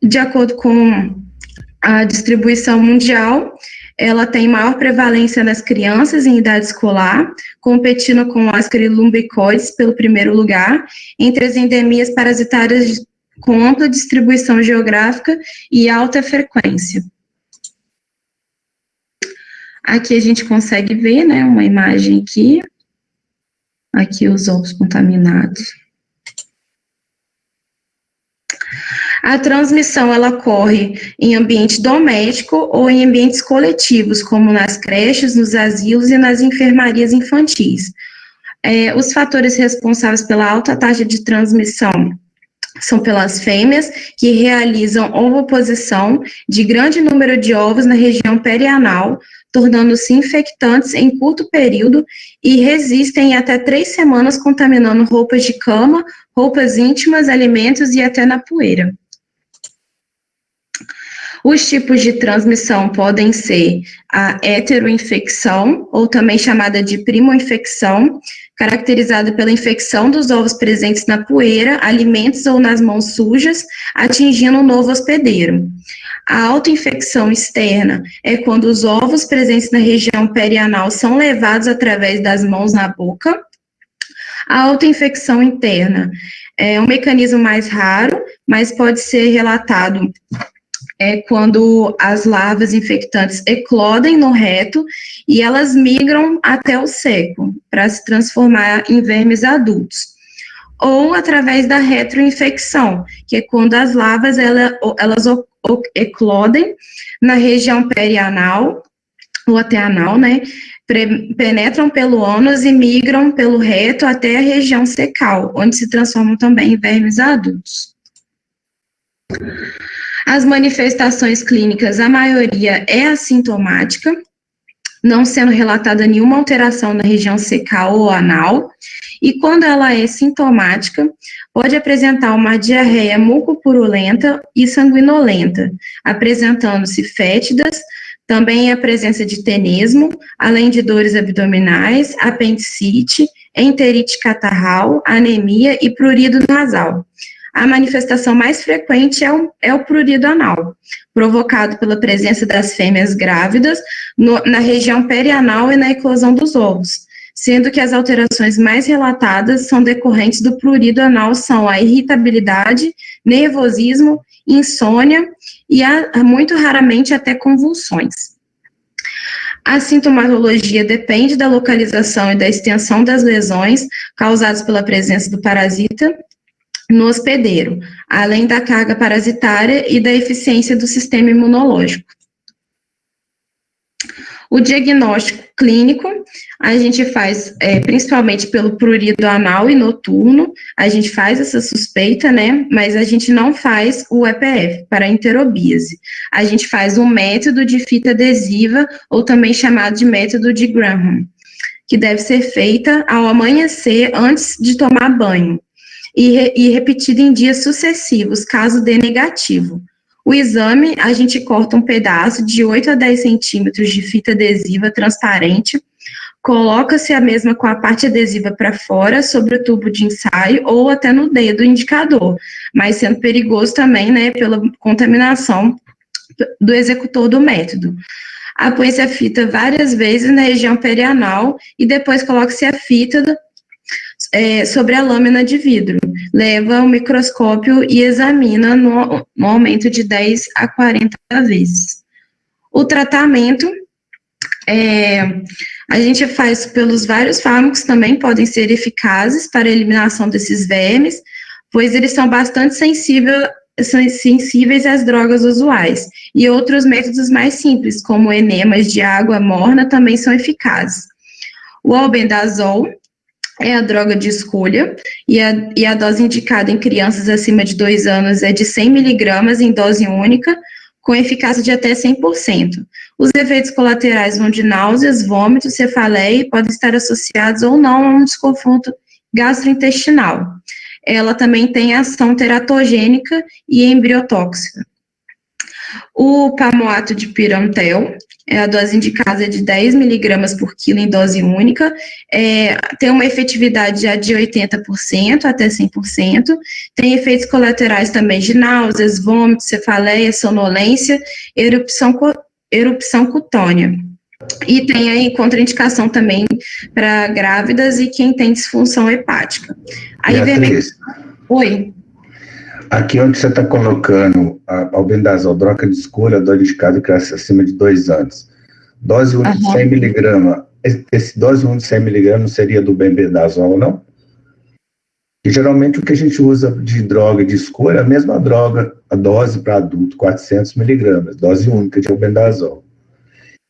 De acordo com a distribuição mundial, ela tem maior prevalência nas crianças em idade escolar, competindo com a Ascaris lumbricoides pelo primeiro lugar, entre as endemias parasitárias com ampla distribuição geográfica e alta frequência. Aqui a gente consegue ver, né, uma imagem aqui os ovos contaminados. A transmissão, ela ocorre em ambiente doméstico ou em ambientes coletivos, como nas creches, nos asilos e nas enfermarias infantis. Os fatores responsáveis pela alta taxa de transmissão são pelas fêmeas, que realizam ovoposição de grande número de ovos na região perianal, tornando-se infectantes em curto período e resistem até 3 semanas contaminando roupas de cama, roupas íntimas, alimentos e até na poeira. Os tipos de transmissão podem ser a heteroinfecção, ou também chamada de primoinfecção, caracterizada pela infecção dos ovos presentes na poeira, alimentos ou nas mãos sujas, atingindo um novo hospedeiro. A autoinfecção externa é quando os ovos presentes na região perianal são levados através das mãos na boca. A autoinfecção interna é um mecanismo mais raro, mas pode ser relatado quando as larvas infectantes eclodem no reto e elas migram até o seco para se transformar em vermes adultos. Ou através da retroinfecção, que é quando as larvas elas eclodem na região perianal ou até anal, né, penetram pelo ânus e migram pelo reto até a região cecal, onde se transformam também em vermes adultos. As manifestações clínicas, a maioria é assintomática, não sendo relatada nenhuma alteração na região cecal ou anal, e quando ela é sintomática, pode apresentar uma diarreia mucopurulenta e sanguinolenta, apresentando-se fétidas, também a presença de tenesmo, além de dores abdominais, apendicite, enterite catarral, anemia e prurido nasal. A manifestação mais frequente é o prurido anal, provocado pela presença das fêmeas grávidas na região perianal e na eclosão dos ovos, sendo que as alterações mais relatadas são decorrentes do prurido anal são a irritabilidade, nervosismo, insônia e muito raramente até convulsões. A sintomatologia depende da localização e da extensão das lesões causadas pela presença do parasita no hospedeiro, além da carga parasitária e da eficiência do sistema imunológico. O diagnóstico clínico, a gente faz principalmente pelo prurido anal e noturno, a gente faz essa suspeita, né, mas a gente não faz o EPF para enterobíase. A gente faz um método de fita adesiva, ou também chamado de método de Graham, que deve ser feita ao amanhecer antes de tomar banho, e repetida em dias sucessivos, caso dê negativo. O exame, a gente corta um pedaço de 8 a 10 centímetros de fita adesiva transparente, coloca-se a mesma com a parte adesiva para fora, sobre o tubo de ensaio, ou até no dedo indicador, mas sendo perigoso também, né, pela contaminação do executor do método. Apõe-se a fita várias vezes na região perianal, e depois coloca-se a fita sobre a lâmina de vidro, leva o microscópio e examina no aumento de 10 a 40 vezes. O tratamento, a gente faz pelos vários fármacos, também podem ser eficazes para a eliminação desses vermes, pois eles são bastante sensíveis às drogas usuais, e outros métodos mais simples, como enemas de água morna, também são eficazes. O albendazol é a droga de escolha, e a dose indicada em crianças acima de 2 anos é de 100 miligramas em dose única, com eficácia de até 100%. Os efeitos colaterais vão de náuseas, vômitos, cefaleia e podem estar associados ou não a um desconforto gastrointestinal. Ela também tem ação teratogênica e embriotóxica. O palmoato de pirantel, a dose indicada é de 10 miligramas por quilo em dose única, tem uma efetividade já de 80% até 100%, tem efeitos colaterais também de náuseas, vômitos, cefaleia, sonolência, erupção cutânea. E tem aí contraindicação também para grávidas e quem tem disfunção hepática. Aí Oi. Aqui onde você está colocando a albendazol, droga de escolha, dose indicada em crianças acima de 2 anos. Dose única de 100 miligramas. Esse dose única de 100 miligramas não seria do bembendazol, não? E geralmente o que a gente usa de droga de escolha é a mesma droga, a dose para adulto, 400 miligramas, dose única de albendazol.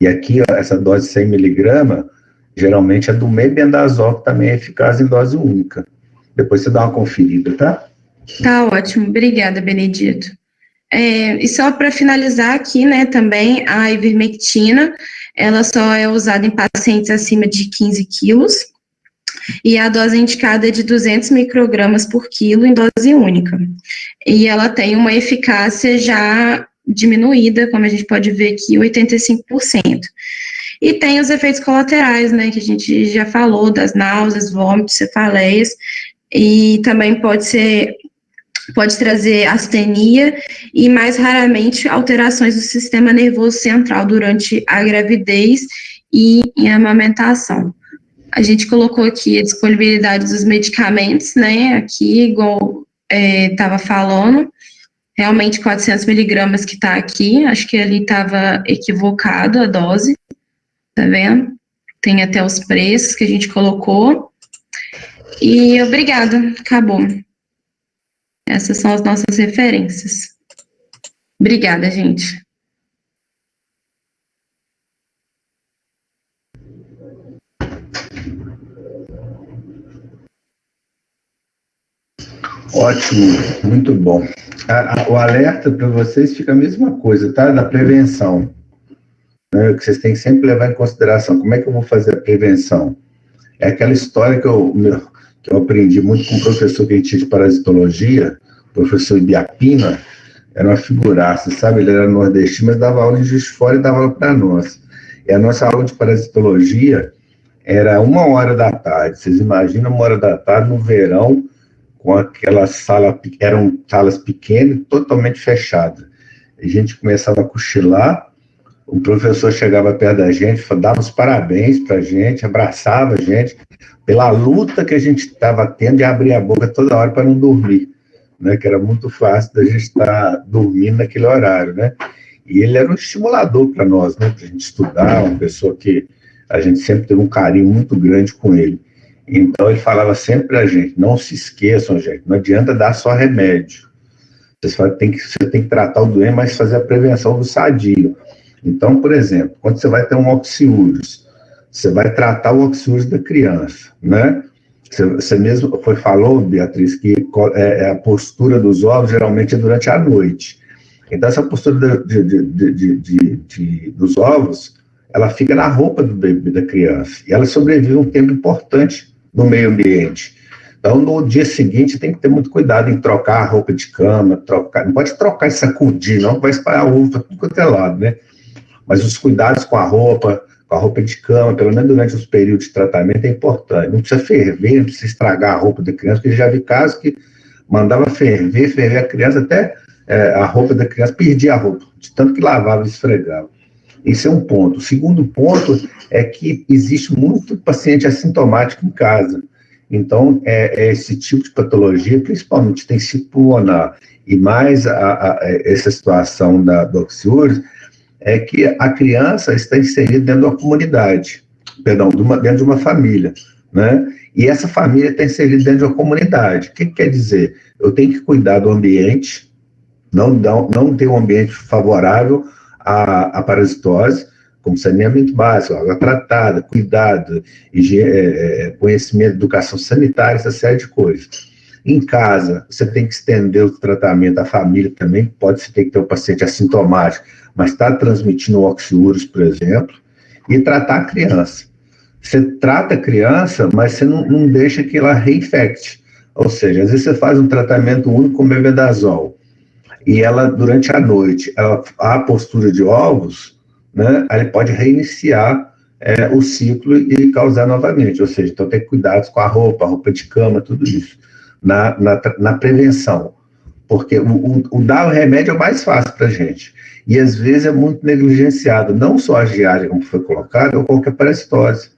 E aqui, ó, essa dose de 100 miligramas, geralmente é do mebendazol, que também é eficaz em dose única. Depois você dá uma conferida, tá? Tá ótimo, obrigada, Benedito. E só para finalizar aqui, né, também a ivermectina, ela só é usada em pacientes acima de 15 quilos, e a dose indicada é de 200 microgramas por quilo em dose única. E ela tem uma eficácia já diminuída, como a gente pode ver aqui, 85%. E tem os efeitos colaterais, né, que a gente já falou, das náuseas, vômitos, cefaleias, e também pode trazer astenia e, mais raramente, alterações do sistema nervoso central durante a gravidez e em amamentação. A gente colocou aqui a disponibilidade dos medicamentos, né, aqui, igual estava falando, realmente 400 miligramas que está aqui, acho que ali estava equivocado a dose, tá vendo? Tem até os preços que a gente colocou. E obrigada, acabou. Essas são as nossas referências. Obrigada, gente. Ótimo, muito bom. O alerta para vocês fica a mesma coisa, tá? Da prevenção. Né? Que vocês têm que sempre levar em consideração. Como é que eu vou fazer a prevenção? É aquela história que eu aprendi muito com um professor que a gente tinha de parasitologia, o professor Ibiapina, era uma figuraça, sabe? Ele era nordestino, mas dava aula em Juiz de Fora e dava aula para nós. E a nossa aula de parasitologia era 1h da tarde. Vocês imaginam 1h da tarde no verão, com aquela sala, eram salas pequenas, totalmente fechadas. A gente começava a cochilar, o professor chegava perto da gente, dava os parabéns para a gente, abraçava a gente, pela luta que a gente estava tendo de abrir a boca toda hora para não dormir, né? Que era muito fácil da gente estar dormindo naquele horário, né? E ele era um estimulador para nós, né? Para a gente estudar, uma pessoa que a gente sempre teve um carinho muito grande com ele. Então, ele falava sempre para a gente, não se esqueçam, gente, não adianta dar só remédio. Você tem que tratar o doente, mas fazer a prevenção do sadio. Então, por exemplo, quando você vai ter um oxiúris, você vai tratar o oxiúris da criança, né? Você mesmo falou, Beatriz, que a postura dos ovos geralmente é durante a noite. Então, essa postura dos ovos, ela fica na roupa do bebê, da criança, e ela sobrevive um tempo importante no meio ambiente. Então, no dia seguinte, tem que ter muito cuidado em trocar a roupa de cama, não pode trocar e sacudir, não, vai espalhar ovo para tudo quanto é lado, né? Mas os cuidados com a roupa de cama, pelo menos durante os períodos de tratamento, é importante. Não precisa ferver, não precisa estragar a roupa da criança, porque já vi casos que mandava ferver a criança, até a roupa da criança, perdia a roupa, de tanto que lavava e esfregava. Esse é um ponto. O segundo ponto é que existe muito paciente assintomático em casa. Então, esse tipo de patologia, principalmente tensivo pulmonar, e mais essa situação do oxiúris, é que a criança está inserida dentro de uma comunidade, dentro de uma família, né? E essa família está inserida dentro de uma comunidade. O que quer dizer? Eu tenho que cuidar do ambiente, não ter um ambiente favorável à parasitose, como saneamento básico, água tratada, cuidado, conhecimento, educação sanitária, essa série de coisas. Em casa, você tem que estender o tratamento à família também, você ter que ter um paciente assintomático, mas está transmitindo o oxiúris, por exemplo, e tratar a criança. Você trata a criança, mas você não deixa que ela reinfecte. Ou seja, às vezes você faz um tratamento único com mebendazol, e ela, durante a noite, a postura de ovos, né, ela pode reiniciar o ciclo e causar novamente. Ou seja, então tem cuidados com a roupa de cama, tudo isso, na prevenção. Porque o dar o remédio é o mais fácil para a gente. E às vezes é muito negligenciado, não só a giardia, como foi colocado, ou qualquer parasitose.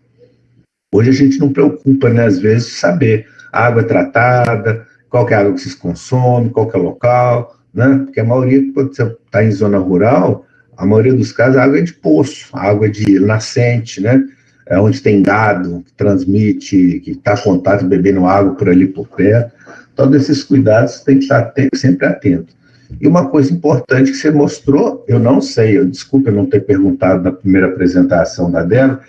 Hoje a gente não preocupa, né, às vezes, saber a água tratada, qual que é a água que vocês consomem, qual que é o local, né? Porque a maioria, quando você está em zona rural, a maioria dos casos a água é de poço, a água é de nascente, né? É onde tem gado, que transmite, que está em contato, bebendo água por ali por perto. Todos esses cuidados tem que estar sempre atento. E uma coisa importante que você mostrou, eu não sei, desculpa eu não ter perguntado na primeira apresentação da Débora,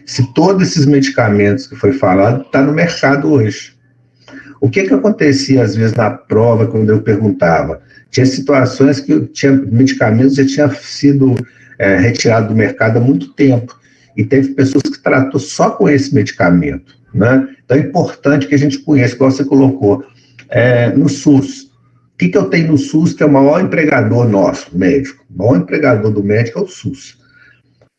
se todos esses medicamentos que foi falado estão no mercado hoje. O que acontecia às vezes na prova quando eu perguntava? Tinha situações que medicamentos já tinham sido retirados do mercado há muito tempo, e teve pessoas que tratou só com esse medicamento, né? Então é importante que a gente conheça, igual você colocou, no SUS. O que eu tenho no SUS, que é o maior empregador nosso, médico? O maior empregador do médico é o SUS.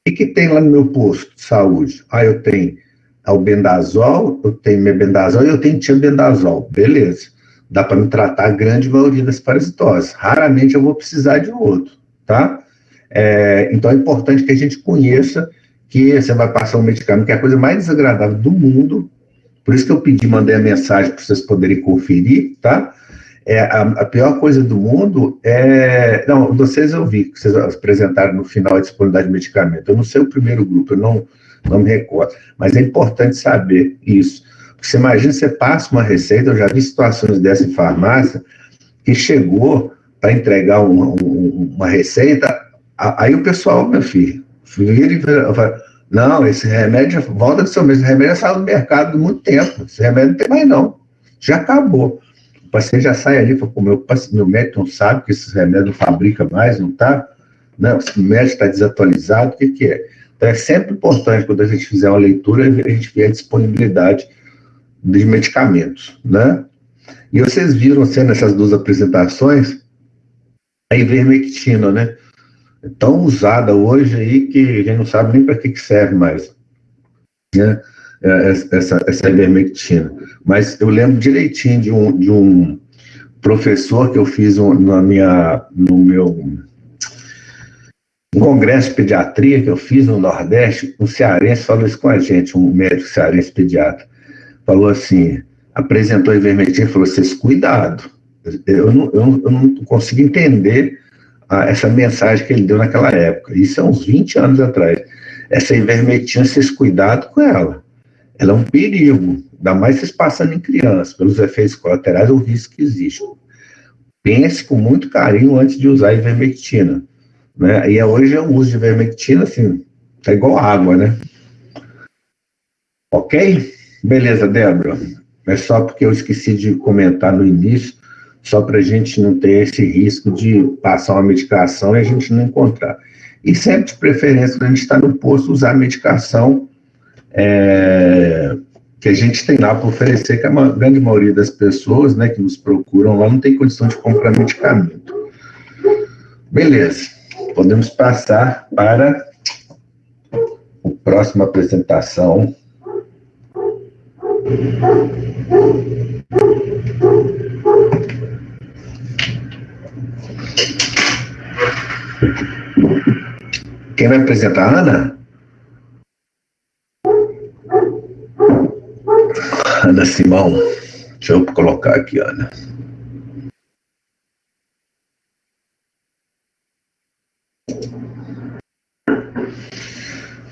O que tem lá no meu posto de saúde? Eu tenho albendazol, eu tenho mebendazol e eu tenho tiabendazol. Beleza. Dá para me tratar a grande maioria das parasitoses. Raramente eu vou precisar de outro, tá? Então é importante que a gente conheça que você vai passar um medicamento que é a coisa mais desagradável do mundo. Por isso que eu mandei a mensagem para vocês poderem conferir, tá? A pior coisa do mundo não, vocês eu vi, que vocês apresentaram no final a disponibilidade de medicamento. Eu não sei o primeiro grupo, eu não me recordo. Mas é importante saber isso. Porque você imagina, você passa uma receita, eu já vi situações dessa em farmácia, que chegou para entregar uma receita, aí o pessoal, meu filho, vira e fala, não, esse remédio, volta do seu mês, esse remédio já saiu do mercado há muito tempo, esse remédio não tem mais não, já acabou. O paciente já sai ali e fala, pô, meu médico não sabe que esses remédios não fabrica mais, não está? Não, se o médico está desatualizado, o que é? Então, é sempre importante, quando a gente fizer uma leitura, a gente ver a disponibilidade de medicamentos, né? E vocês viram, assim, nessas duas apresentações, a ivermectina, né? É tão usada hoje aí que a gente não sabe nem para que serve mais, né? Essa ivermectina. Mas eu lembro direitinho de um professor que eu fiz no meu um congresso de pediatria que eu fiz no Nordeste, um cearense falou isso com a gente, um médico cearense pediatra. Falou assim, apresentou a ivermectina e falou, vocês, cuidado. Eu não consigo entender essa mensagem que ele deu naquela época. Isso é uns 20 anos atrás. Essa ivermectina, vocês, cuidado com ela. Ela é um perigo, ainda mais vocês passando em criança, pelos efeitos colaterais, o risco que existe. Pense com muito carinho antes de usar a ivermectina, né? E hoje o uso de ivermectina, assim, tá igual água, né? Ok? Beleza, Débora. É só porque eu esqueci de comentar no início, só para a gente não ter esse risco de passar uma medicação e a gente não encontrar. E sempre, de preferência, quando a gente está no posto, usar a medicação que a gente tem lá para oferecer, que a grande maioria das pessoas, né, que nos procuram lá não tem condição de comprar medicamento. Beleza, podemos passar para a próxima apresentação. Quem vai apresentar? A Ana? Ana Simão. Deixa eu colocar aqui, Ana.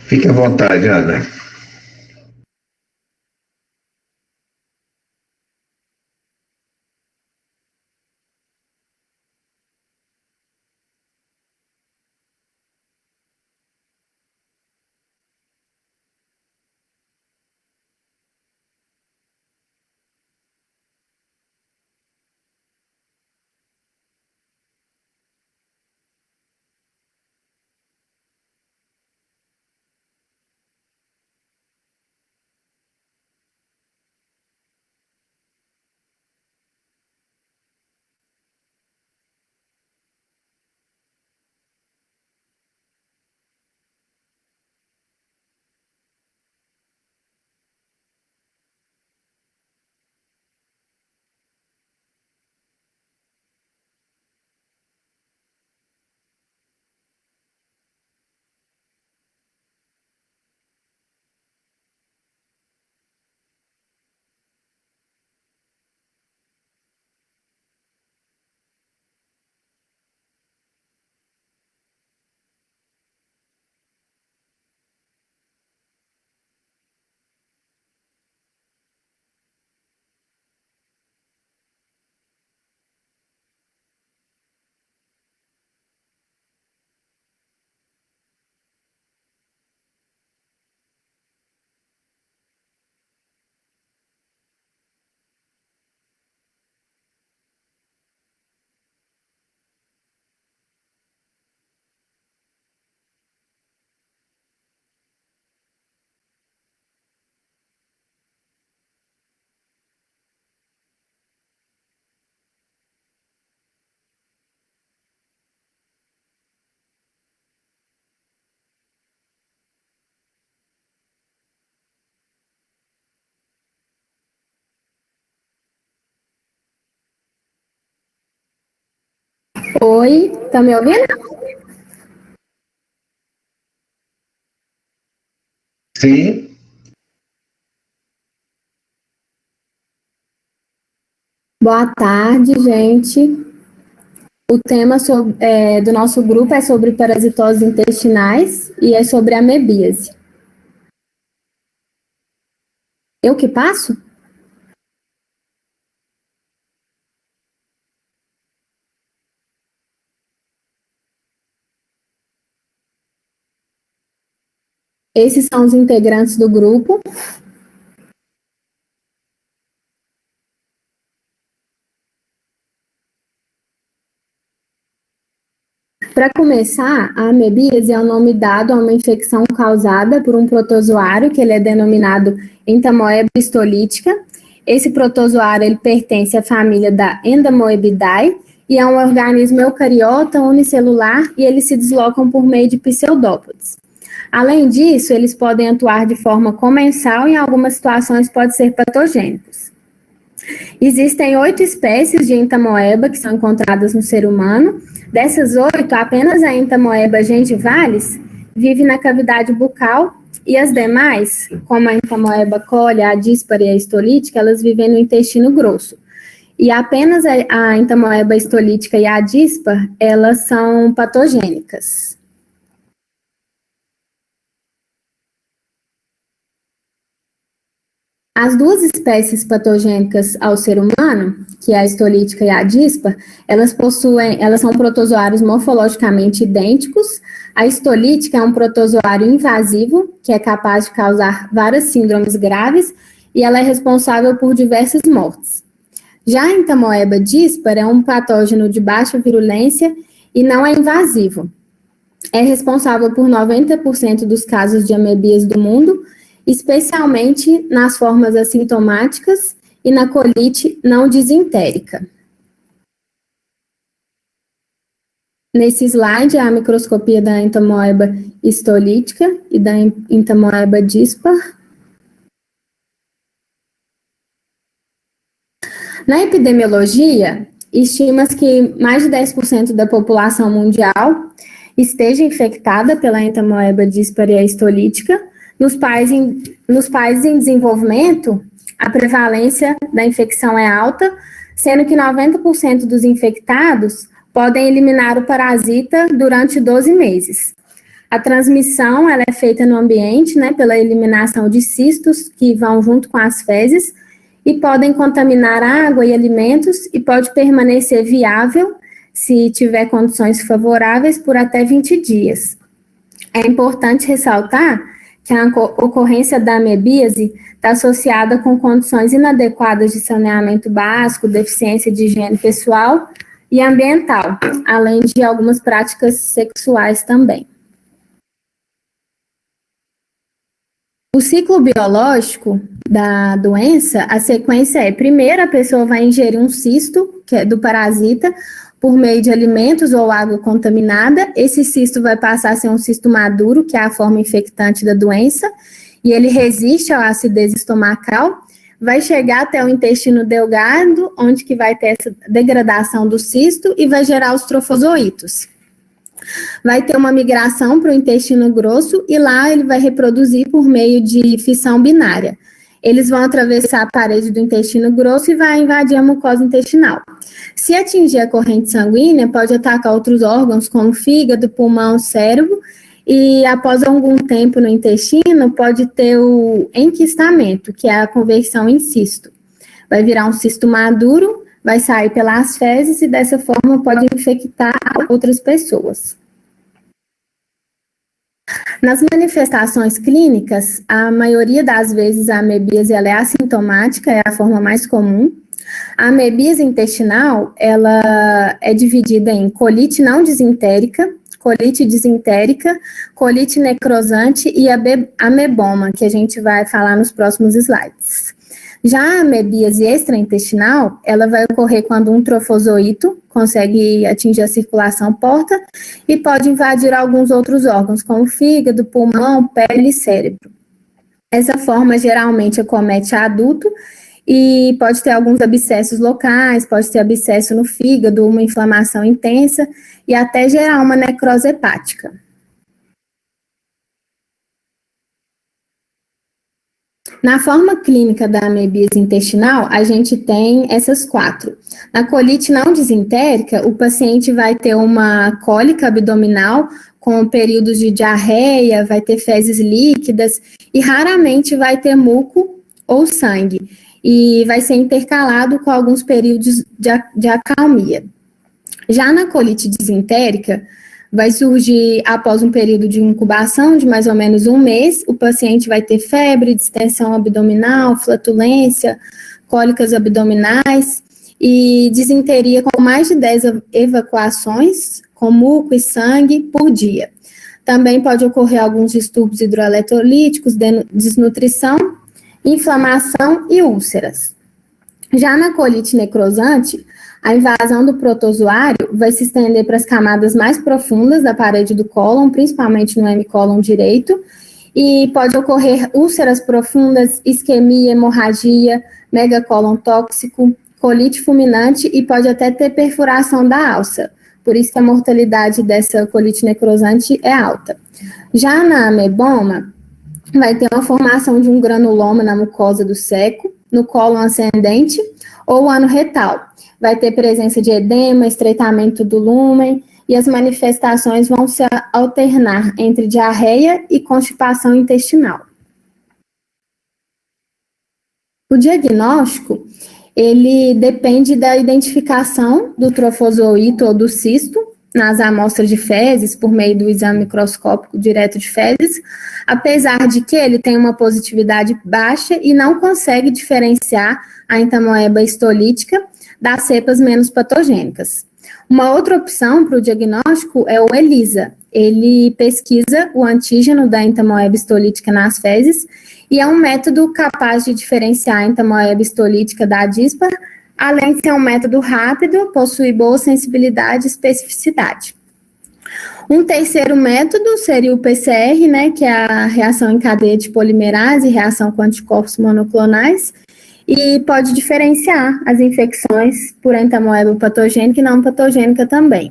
Fique à vontade, Ana. Oi, tá me ouvindo? Sim. Boa tarde, gente. O tema do nosso grupo é sobre parasitoses intestinais e é sobre amebíase. Eu que passo? Esses são os integrantes do grupo. Para começar, a amebíase é o nome dado a uma infecção causada por um protozoário, que ele é denominado Entamoeba histolítica. Esse protozoário ele pertence à família da Entamoebidae e é um organismo eucariota unicelular e eles se deslocam por meio de pseudópodes. Além disso, eles podem atuar de forma comensal e em algumas situações podem ser patogênicos. Existem 8 espécies de entamoeba que são encontradas no ser humano. Dessas 8, apenas a entamoeba gengivalis vive na cavidade bucal e as demais, como a entamoeba coli, a díspara e a histolítica, elas vivem no intestino grosso. E apenas a entamoeba histolítica e a díspara, elas são patogênicas. As 2 espécies patogênicas ao ser humano, que é a histolítica e a díspara, elas são protozoários morfologicamente idênticos. A histolítica é um protozoário invasivo, que é capaz de causar várias síndromes graves, e ela é responsável por diversas mortes. Já a entamoeba díspara é um patógeno de baixa virulência e não é invasivo. É responsável por 90% dos casos de amebíase do mundo, especialmente nas formas assintomáticas e na colite não disentérica. Nesse slide, a microscopia da entamoeba histolítica e da entamoeba díspara. Na epidemiologia, estima-se que mais de 10% da população mundial esteja infectada pela entamoeba díspara e a histolítica. Nos países em desenvolvimento, a prevalência da infecção é alta, sendo que 90% dos infectados podem eliminar o parasita durante 12 meses. A transmissão ela é feita no ambiente, né, pela eliminação de cistos que vão junto com as fezes e podem contaminar água e alimentos e pode permanecer viável se tiver condições favoráveis por até 20 dias. É importante ressaltar que a ocorrência da amebíase está associada com condições inadequadas de saneamento básico, deficiência de higiene pessoal e ambiental, além de algumas práticas sexuais também. O ciclo biológico da doença, a sequência é, primeiro a pessoa vai ingerir um cisto, que é do parasita, por meio de alimentos ou água contaminada. Esse cisto vai passar a ser um cisto maduro, que é a forma infectante da doença, e ele resiste à acidez estomacal, vai chegar até o intestino delgado, onde que vai ter essa degradação do cisto e vai gerar os trofozoítos. Vai ter uma migração para o intestino grosso e lá ele vai reproduzir por meio de fissão binária. Eles vão atravessar a parede do intestino grosso e vai invadir a mucosa intestinal. Se atingir a corrente sanguínea, pode atacar outros órgãos, como fígado, pulmão, cérebro, e após algum tempo no intestino, pode ter o enquistamento, que é a conversão em cisto. Vai virar um cisto maduro, vai sair pelas fezes e dessa forma pode infectar outras pessoas. Nas manifestações clínicas, a maioria das vezes a amebíase ela é assintomática, é a forma mais comum. A amebíase intestinal, ela é dividida em colite não disentérica, colite necrosante e ameboma, que a gente vai falar nos próximos slides. Já a amebíase extraintestinal, ela vai ocorrer quando um trofozoito consegue atingir a circulação porta e pode invadir alguns outros órgãos, como fígado, pulmão, pele e cérebro. Essa forma geralmente acomete adulto e pode ter alguns abscessos locais, pode ter abscesso no fígado, uma inflamação intensa e até gerar uma necrose hepática. Na forma clínica da amebíase intestinal, a gente tem essas 4. Na colite não disentérica, o paciente vai ter uma cólica abdominal com períodos de diarreia, vai ter fezes líquidas e raramente vai ter muco ou sangue. E vai ser intercalado com alguns períodos de acalmia. Já na colite disentérica, vai surgir após um período de incubação de mais ou menos 1 mês, o paciente vai ter febre, distensão abdominal, flatulência, cólicas abdominais e disenteria com mais de 10 evacuações, com muco e sangue, por dia. Também pode ocorrer alguns distúrbios hidroeletrolíticos, desnutrição, inflamação e úlceras. Já na colite necrosante, a invasão do protozoário vai se estender para as camadas mais profundas da parede do cólon, principalmente no hemicólon direito, e pode ocorrer úlceras profundas, isquemia, hemorragia, megacólon tóxico, colite fulminante e pode até ter perfuração da alça. Por isso que a mortalidade dessa colite necrosante é alta. Já na ameboma, vai ter uma formação de um granuloma na mucosa do seco, no cólon ascendente ou ano retal. Vai ter presença de edema, estreitamento do lúmen, e as manifestações vão se alternar entre diarreia e constipação intestinal. O diagnóstico, ele depende da identificação do trofozoito ou do cisto nas amostras de fezes, por meio do exame microscópico direto de fezes, apesar de que ele tem uma positividade baixa e não consegue diferenciar a entamoeba histolítica das cepas menos patogênicas. Uma outra opção para o diagnóstico é o ELISA. Ele pesquisa o antígeno da entamoeba histolítica nas fezes e é um método capaz de diferenciar a entamoeba histolítica da díspara, além de ser um método rápido, possui boa sensibilidade e especificidade. Um terceiro método seria o PCR, né, que é a reação em cadeia de polimerase, reação com anticorpos monoclonais, e pode diferenciar as infecções por entamoeba patogênica e não patogênica também.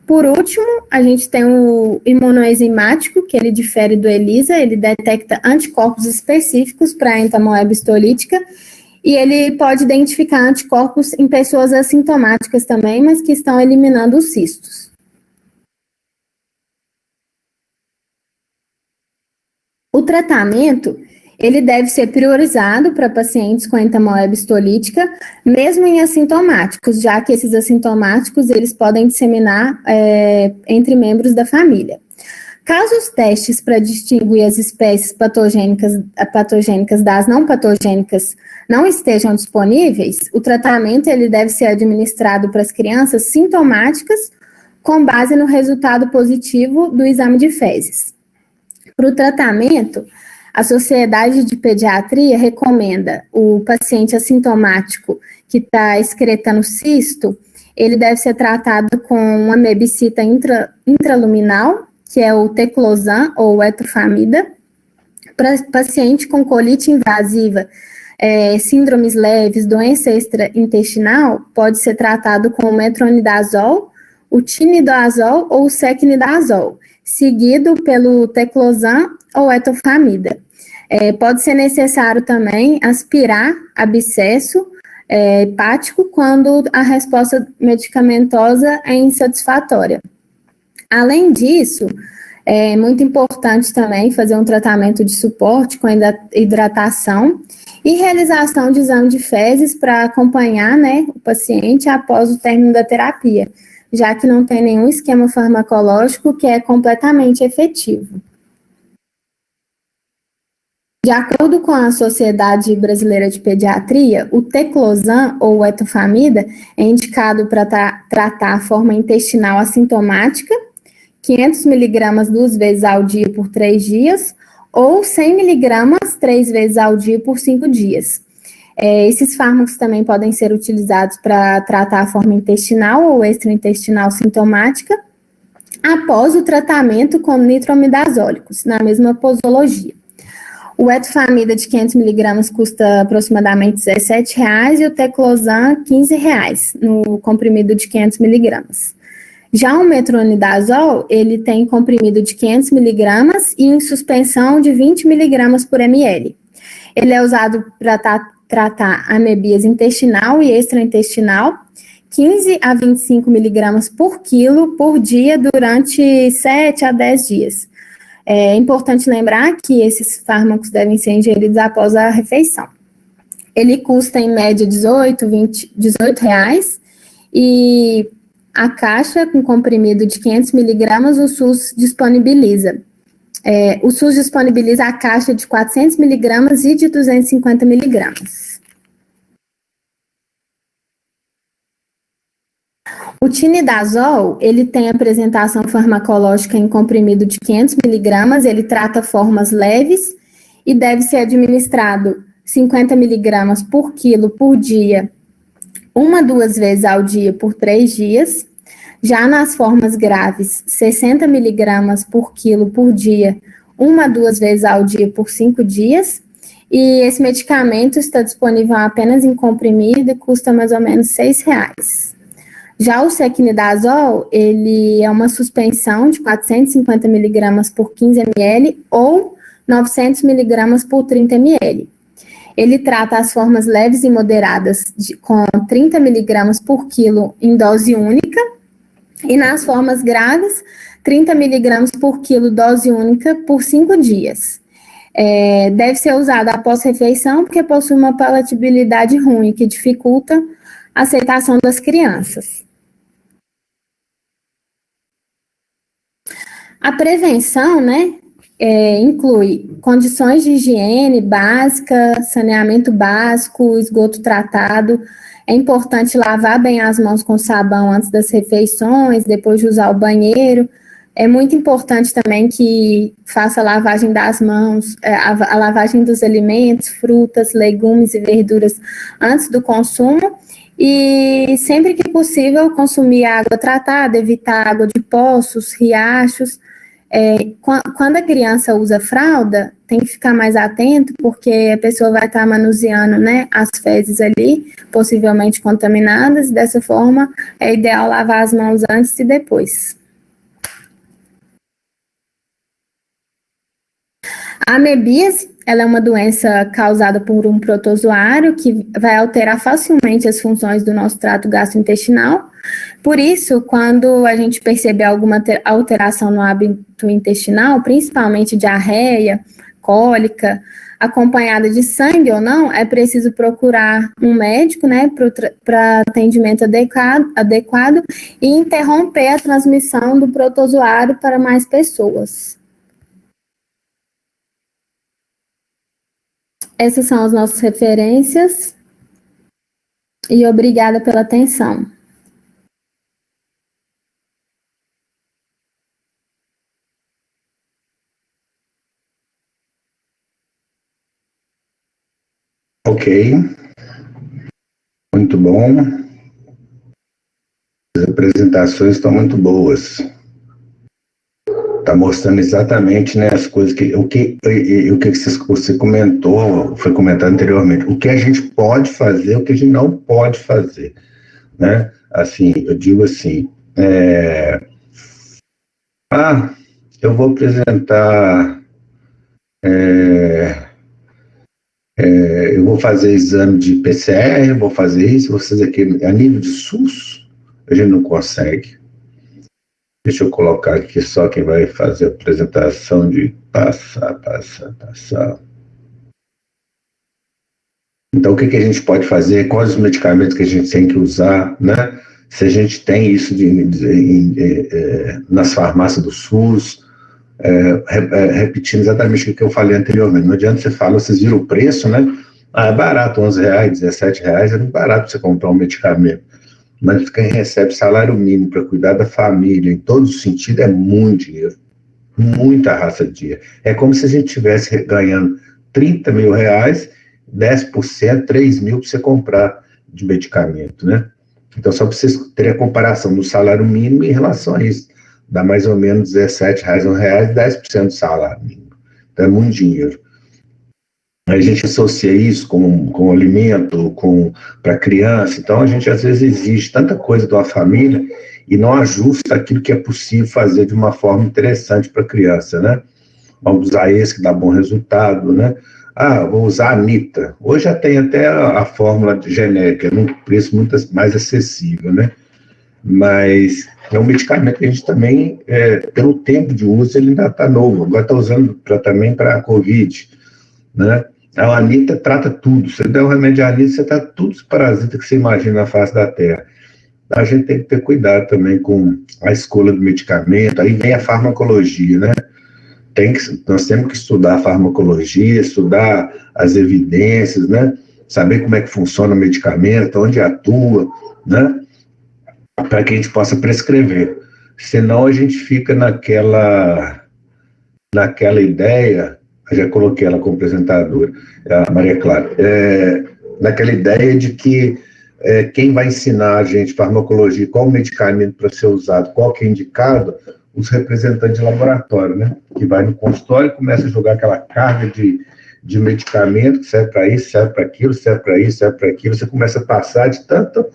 Por último, a gente tem o imunoenzimático, que ele difere do ELISA, ele detecta anticorpos específicos para a entamoeba histolítica, e ele pode identificar anticorpos em pessoas assintomáticas também, mas que estão eliminando os cistos. O tratamento, ele deve ser priorizado para pacientes com entamoeba histolítica, mesmo em assintomáticos, já que esses assintomáticos, eles podem disseminar entre membros da família. Caso os testes para distinguir as espécies patogênicas das não patogênicas não estejam disponíveis, o tratamento ele deve ser administrado para as crianças sintomáticas com base no resultado positivo do exame de fezes. Para o tratamento, a Sociedade de Pediatria recomenda o paciente assintomático que está excretando cisto, ele deve ser tratado com uma amebicida intraluminal, que é o teclosan ou etofamida. Para paciente com colite invasiva, síndromes leves, doença extraintestinal, pode ser tratado com o metronidazol, o tinidazol ou o secnidazol, seguido pelo teclosan ou etofamida. Pode ser necessário também aspirar abscesso hepático quando a resposta medicamentosa é insatisfatória. Além disso, é muito importante também fazer um tratamento de suporte com hidratação e realização de exame de fezes para acompanhar, né, o paciente após o término da terapia, já que não tem nenhum esquema farmacológico que é completamente efetivo. De acordo com a Sociedade Brasileira de Pediatria, o teclosan ou etofamida é indicado para tratar a forma intestinal assintomática, 500 mg 2 vezes ao dia por 3 dias, ou 100 mg 3 vezes ao dia por 5 dias. Esses fármacos também podem ser utilizados para tratar a forma intestinal ou extraintestinal sintomática, após o tratamento com nitromidazólicos, na mesma posologia. O etofamida de 500 mg custa aproximadamente R$ 17,00 e o teclosan R$ 15,00 no comprimido de 500 mg. Já o metronidazol, ele tem comprimido de 500 mg e em suspensão de 20 mg por ml. Ele é usado para tratar amebias intestinal e extraintestinal, 15 a 25 mg por quilo por dia durante 7 a 10 dias. É importante lembrar que esses fármacos devem ser ingeridos após a refeição. Ele custa em média R$18 e a caixa com comprimido de 500 mg o SUS disponibiliza. O SUS disponibiliza a caixa de 400 mg e de 250 mg. O tinidazol, ele tem apresentação farmacológica em comprimido de 500 miligramas, ele trata formas leves e deve ser administrado 50 miligramas por quilo por dia, 1-2 vezes ao dia por 3 dias. Já nas formas graves, 60 miligramas por quilo por dia, 1-2 vezes ao dia por 5 dias. E esse medicamento está disponível apenas em comprimido e custa mais ou menos R$6. Já o sequinidazol, ele é uma suspensão de 450 miligramas por 15 ml ou 900 miligramas por 30 ml. Ele trata as formas leves e moderadas com 30 miligramas por quilo em dose única e nas formas graves, 30 miligramas por quilo dose única por 5 dias. Deve ser usado após refeição porque possui uma palatabilidade ruim que dificulta a aceitação das crianças. A prevenção, né, inclui condições de higiene básica, saneamento básico, esgoto tratado. É importante lavar bem as mãos com sabão antes das refeições, depois de usar o banheiro. É muito importante também que faça a lavagem das mãos, a lavagem dos alimentos, frutas, legumes e verduras antes do consumo. E sempre que possível, consumir água tratada, evitar água de poços, riachos. Quando a criança usa fralda, tem que ficar mais atento, porque a pessoa vai estar manuseando, né, as fezes ali, possivelmente contaminadas. Dessa forma, é ideal lavar as mãos antes e depois. A amebíase, ela é uma doença causada por um protozoário que vai alterar facilmente as funções do nosso trato gastrointestinal. Por isso, quando a gente perceber alguma alteração no hábito intestinal, principalmente diarreia, cólica, acompanhada de sangue ou não, é preciso procurar um médico, né, para atendimento adequado e interromper a transmissão do protozoário para mais pessoas. Essas são as nossas referências e obrigada pela atenção. Ok, muito bom. As apresentações estão muito boas. Está mostrando exatamente, né, as coisas o que você comentou, foi comentado anteriormente, o que a gente pode fazer, o que a gente não pode fazer, né? Assim, eu digo assim, eu vou apresentar, eu vou fazer exame de PCR, vou fazer isso, vou fazer aquilo, a nível de SUS, a gente não consegue. Deixa eu colocar aqui só quem vai fazer a apresentação de passar. Então, o que a gente pode fazer? Quais os medicamentos que a gente tem que usar, né? Se a gente tem isso nas farmácias do SUS, repetindo exatamente o que eu falei anteriormente. Não adianta você falar, vocês viram o preço, né? É barato, R$11, R$17, é muito barato você comprar um medicamento. Mas quem recebe salário mínimo para cuidar da família, em todos os sentidos, é muito dinheiro. Muita raça de dinheiro. É como se a gente estivesse ganhando R$30 mil, 10%, 3 mil para você comprar de medicamento, né? Então, só para vocês terem a comparação do salário mínimo em relação a isso. Dá mais ou menos R$17, R$1, 10% do salário mínimo. Então, é muito dinheiro. A gente associa isso com alimento, para criança, então a gente às vezes exige tanta coisa de uma família e não ajusta aquilo que é possível fazer de uma forma interessante para a criança, né? Vamos usar esse que dá bom resultado, né? Vou usar a Anitta. Hoje já tem até a fórmula genérica, num preço muito mais acessível, né? Mas é um medicamento que a gente também, pelo tempo de uso, ele ainda está novo. Agora está usando também para a Covid, né? A Anitta trata tudo. Você der um remédio à Anitta, você trata todos os parasitas que você imagina na face da Terra. A gente tem que ter cuidado também com a escolha do medicamento. Aí vem a farmacologia, né? Nós temos que estudar a farmacologia, estudar as evidências, né? Saber como é que funciona o medicamento, onde atua, né? para que a gente possa prescrever. Senão a gente fica naquela ideia, eu já coloquei ela como apresentadora, a Maria Clara, naquela ideia de que quem vai ensinar a gente farmacologia, qual o medicamento para ser usado, qual que é indicado, os representantes de laboratório, né? Que vai no consultório e começa a jogar aquela carga de medicamento que serve para isso, serve para aquilo, serve para isso, serve para aquilo, você começa a passar de tanto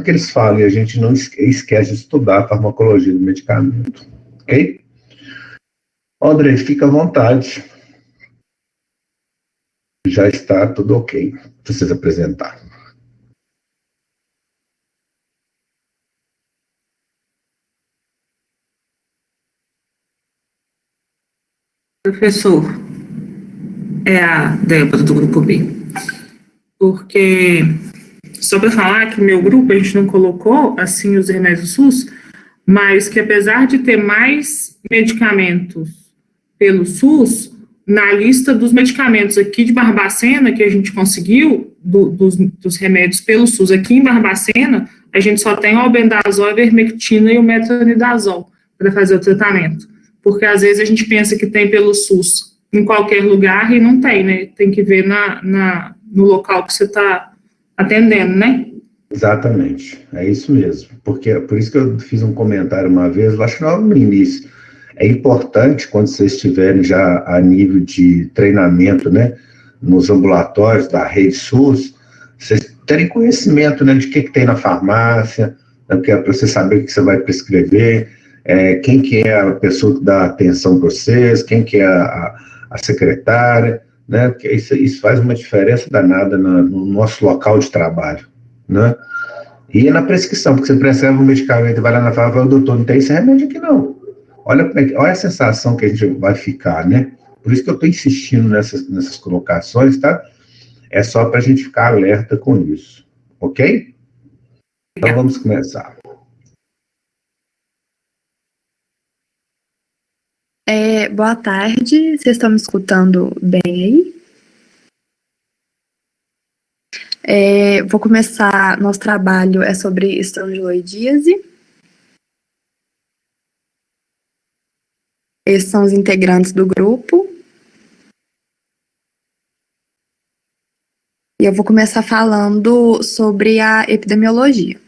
que eles falam, e a gente não esquece de estudar a farmacologia do medicamento, ok? André, fica à vontade. Já está tudo ok, para vocês apresentar. Professor, é a Débora do grupo B. Porque, só para falar que meu grupo, a gente não colocou, assim, os remédios SUS, mas que apesar de ter mais medicamentos pelo SUS, na lista dos medicamentos aqui de Barbacena, que a gente conseguiu, dos remédios pelo SUS aqui em Barbacena, a gente só tem o albendazol, a ivermectina e o metronidazol para fazer o tratamento. Porque às vezes a gente pensa que tem pelo SUS em qualquer lugar e não tem, né? Tem que ver no local que você está atendendo, né? Exatamente, é isso mesmo. Porque, por isso que eu fiz um comentário uma vez, acho que no início. É importante, quando vocês estiverem já a nível de treinamento, né, nos ambulatórios da rede SUS, vocês terem conhecimento, né, de que tem na farmácia, né, para você saber o que você vai prescrever, quem que é a pessoa que dá atenção para vocês, quem que é a secretária, né, porque isso faz uma diferença danada no nosso local de trabalho, né. E na prescrição, porque você prescreve um medicamento e vai lá na farmácia e fala, doutor, não tem esse remédio aqui não. Olha a sensação que a gente vai ficar, né? Por isso que eu estou insistindo nessas colocações, tá? É só para a gente ficar alerta com isso, ok? Então vamos começar. Boa tarde, vocês estão me escutando bem aí? Vou começar, nosso trabalho é sobre estrongiloidíase. Esses são os integrantes do grupo. E eu vou começar falando sobre a epidemiologia.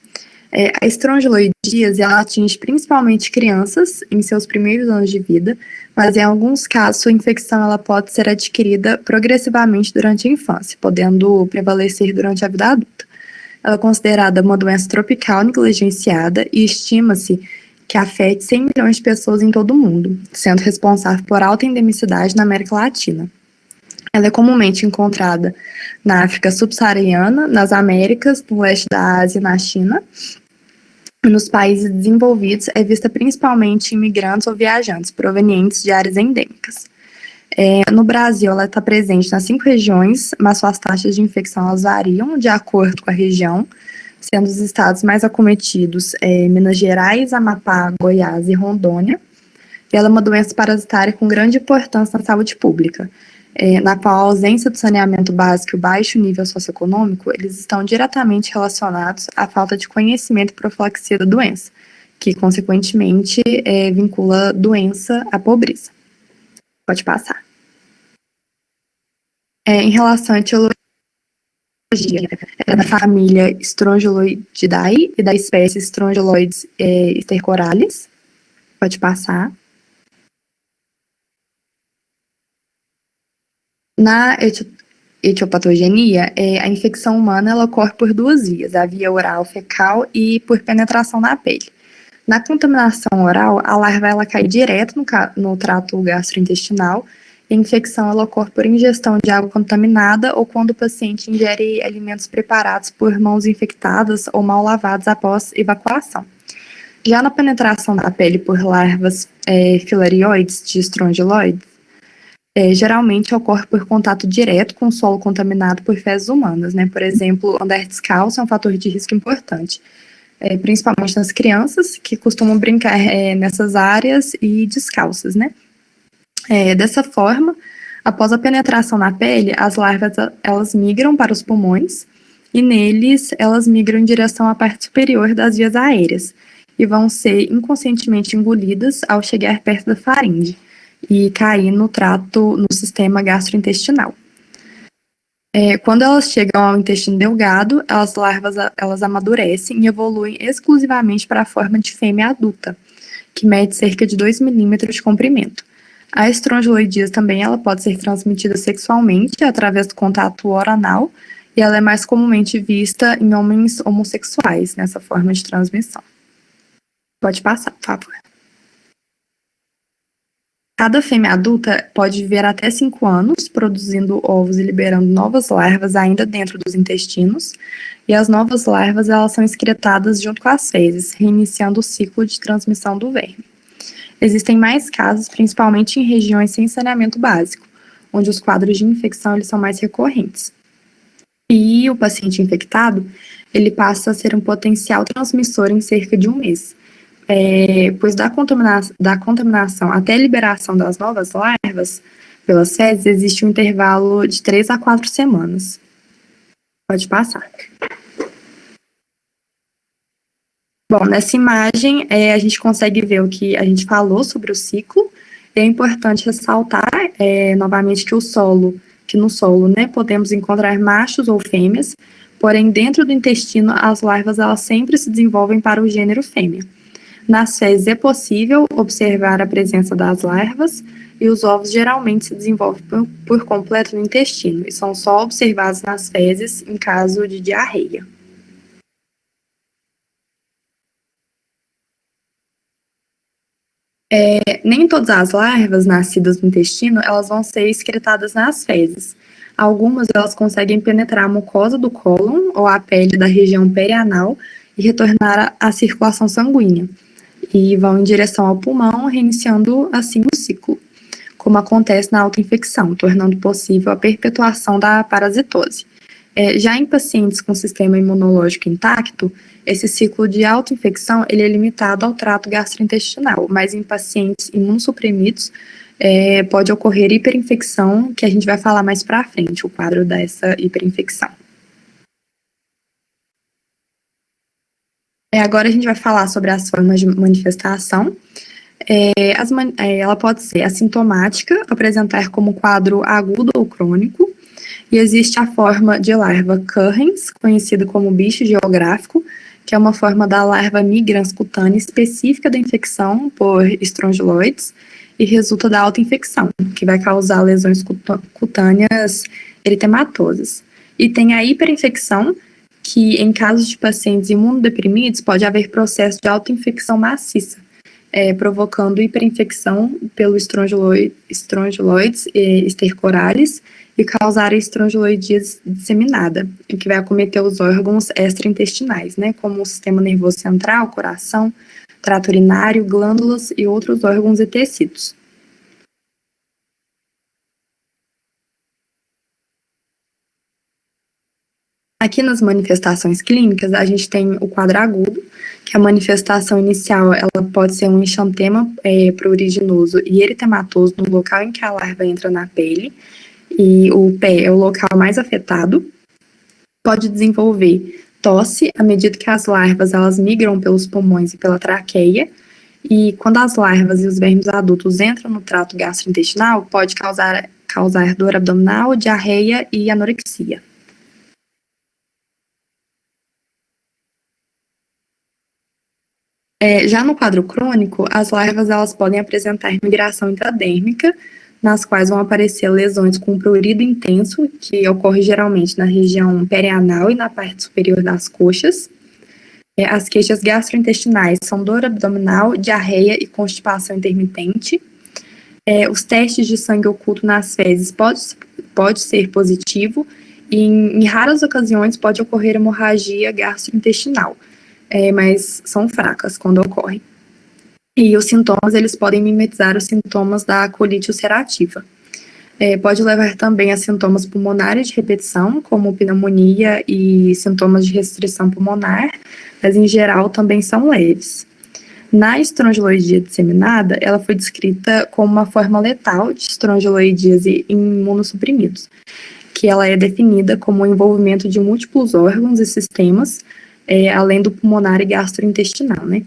A estrongiloidíase, ela atinge principalmente crianças em seus primeiros anos de vida, mas em alguns casos sua infecção ela pode ser adquirida progressivamente durante a infância, podendo prevalecer durante a vida adulta. Ela é considerada uma doença tropical negligenciada e estima-se que afete 100 milhões de pessoas em todo o mundo, sendo responsável por alta endemicidade na América Latina. Ela é comumente encontrada na África subsaariana, nas Américas, no leste da Ásia e na China. E nos países desenvolvidos é vista principalmente em imigrantes ou viajantes provenientes de áreas endêmicas. No Brasil, ela está presente nas 5 regiões, mas suas taxas de infecção elas variam de acordo com a região, sendo os estados mais acometidos Minas Gerais, Amapá, Goiás e Rondônia. E ela é uma doença parasitária com grande importância na saúde pública, na qual a ausência do saneamento básico e o baixo nível socioeconômico, eles estão diretamente relacionados à falta de conhecimento e profilaxia da doença, que, consequentemente, vincula a doença à pobreza. Pode passar. Em relação à etiologia, é da família Strongyloididae e da espécie Strongyloides stercoralis. Pode passar. Na etiopatogenia, a infecção humana ela ocorre por 2 vias, a via oral fecal e por penetração na pele. Na contaminação oral, a larva ela cai direto no trato gastrointestinal. A infecção ela ocorre por ingestão de água contaminada ou quando o paciente ingere alimentos preparados por mãos infectadas ou mal lavadas após evacuação. Já na penetração da pele por larvas filarioides de estrongiloides, geralmente ocorre por contato direto com o solo contaminado por fezes humanas, né? Por exemplo, andar descalço é um fator de risco importante, principalmente nas crianças que costumam brincar nessas áreas e descalças, né? Dessa forma, após a penetração na pele, as larvas elas migram para os pulmões e neles elas migram em direção à parte superior das vias aéreas e vão ser inconscientemente engolidas ao chegar perto da faringe e cair no sistema gastrointestinal. Quando elas chegam ao intestino delgado, as larvas elas amadurecem e evoluem exclusivamente para a forma de fêmea adulta, que mede cerca de 2 milímetros de comprimento. A estrongiloidíase também ela pode ser transmitida sexualmente através do contato oral e ela é mais comumente vista em homens homossexuais nessa forma de transmissão. Pode passar, por favor. Cada fêmea adulta pode viver até 5 anos, produzindo ovos e liberando novas larvas ainda dentro dos intestinos, e as novas larvas elas são excretadas junto com as fezes, reiniciando o ciclo de transmissão do verme. Existem mais casos, principalmente em regiões sem saneamento básico, onde os quadros de infecção eles são mais recorrentes. E o paciente infectado, ele passa a ser um potencial transmissor em cerca de 1 mês, pois da contaminação até a liberação das novas larvas pelas fezes existe um intervalo de 3 a 4 semanas. Pode passar. Bom, nessa imagem a gente consegue ver o que a gente falou sobre o ciclo. É importante ressaltar novamente que no solo, né, podemos encontrar machos ou fêmeas, porém dentro do intestino as larvas elas sempre se desenvolvem para o gênero fêmea. Nas fezes é possível observar a presença das larvas e os ovos geralmente se desenvolvem por completo no intestino e são só observados nas fezes em caso de diarreia. Nem todas as larvas nascidas no intestino elas vão ser excretadas nas fezes. Algumas elas conseguem penetrar a mucosa do cólon ou a pele da região perianal e retornar à circulação sanguínea e vão em direção ao pulmão, reiniciando assim o ciclo, como acontece na autoinfecção, tornando possível a perpetuação da parasitose. Já em pacientes com sistema imunológico intacto, esse ciclo de autoinfecção ele é limitado ao trato gastrointestinal, mas em pacientes imunossuprimidos pode ocorrer hiperinfecção, que a gente vai falar mais para frente, o quadro dessa hiperinfecção. Agora a gente vai falar sobre as formas de manifestação. Ela pode ser assintomática, apresentar como quadro agudo ou crônico, e existe a forma de larva Currens, conhecida como bicho geográfico, que é uma forma da larva migrans cutânea específica da infecção por estrongiloides e resulta da autoinfecção, que vai causar lesões cutâneas eritematosas. E tem a hiperinfecção, que em casos de pacientes imunodeprimidos pode haver processo de autoinfecção maciça, provocando hiperinfecção pelo estrongiloides stercoralis e causar a estrongiloidíase disseminada, que vai acometer os órgãos extraintestinais, né, como o sistema nervoso central, coração, trato urinário, glândulas e outros órgãos e tecidos. Aqui nas manifestações clínicas, a gente tem o quadro agudo, que a manifestação inicial ela pode ser um enxantema pruriginoso e eritematoso no local em que a larva entra na pele, e o pé é o local mais afetado. Pode desenvolver tosse à medida que as larvas elas migram pelos pulmões e pela traqueia, e quando as larvas e os vermes adultos entram no trato gastrointestinal, pode causar dor abdominal, diarreia e anorexia. Já no quadro crônico, as larvas elas podem apresentar migração intradérmica, nas quais vão aparecer lesões com prurido intenso, que ocorre geralmente na região perianal e na parte superior das coxas. As queixas gastrointestinais são dor abdominal, diarreia e constipação intermitente. Os testes de sangue oculto nas fezes pode ser positivo e em raras ocasiões pode ocorrer hemorragia gastrointestinal, mas são fracas quando ocorrem. E os sintomas, eles podem mimetizar os sintomas da colite ulcerativa. Pode levar também a sintomas pulmonares de repetição, como pneumonia e sintomas de restrição pulmonar, mas em geral também são leves. Na estrongiloidíase disseminada, ela foi descrita como uma forma letal de estrongiloidíase em imunossuprimidos. que ela é definida como o envolvimento de múltiplos órgãos e sistemas, além do pulmonar e gastrointestinal, né?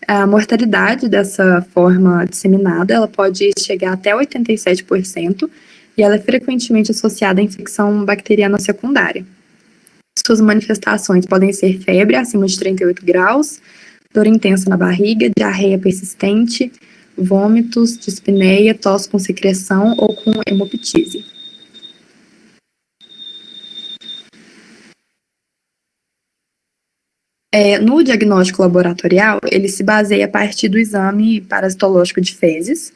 A mortalidade dessa forma disseminada, ela pode chegar até 87%, e ela é frequentemente associada à infecção bacteriana secundária. Suas manifestações podem ser febre acima de 38 graus, dor intensa na barriga, diarreia persistente, vômitos, dispneia, tosse com secreção ou com hemoptise. No diagnóstico laboratorial, ele se baseia a partir do exame parasitológico de fezes.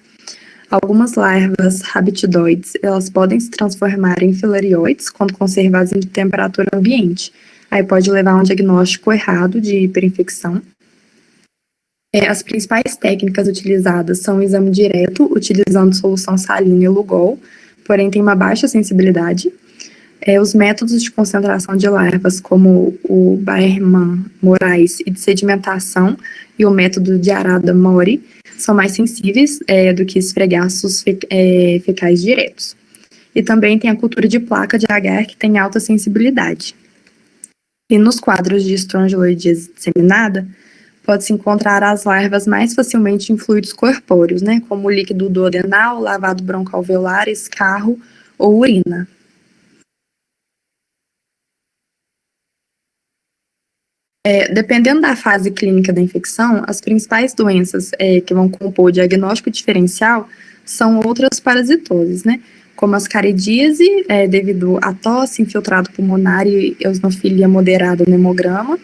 Algumas larvas rabitidoides, elas podem se transformar em filarioides quando conservadas em temperatura ambiente. Aí pode levar a um diagnóstico errado de hiperinfecção. As principais técnicas utilizadas são o exame direto, utilizando solução salina e Lugol, porém tem uma baixa sensibilidade. Os métodos de concentração de larvas, como o Baerman-Moraes e de sedimentação, e o método de Arada-Mori, são mais sensíveis do que esfregaços fecais diretos. E também tem a cultura de placa de agar, que tem alta sensibilidade. E nos quadros de estrongiloidíase disseminada, pode-se encontrar as larvas mais facilmente em fluidos corpóreos, né, como o líquido duodenal, lavado broncoalveolar, escarro ou urina. Dependendo da fase clínica da infecção, as principais doenças que vão compor o diagnóstico diferencial são outras parasitoses, né? Como a ascaridíase, devido à tosse, infiltrado pulmonar e eosinofilia moderada no hemograma,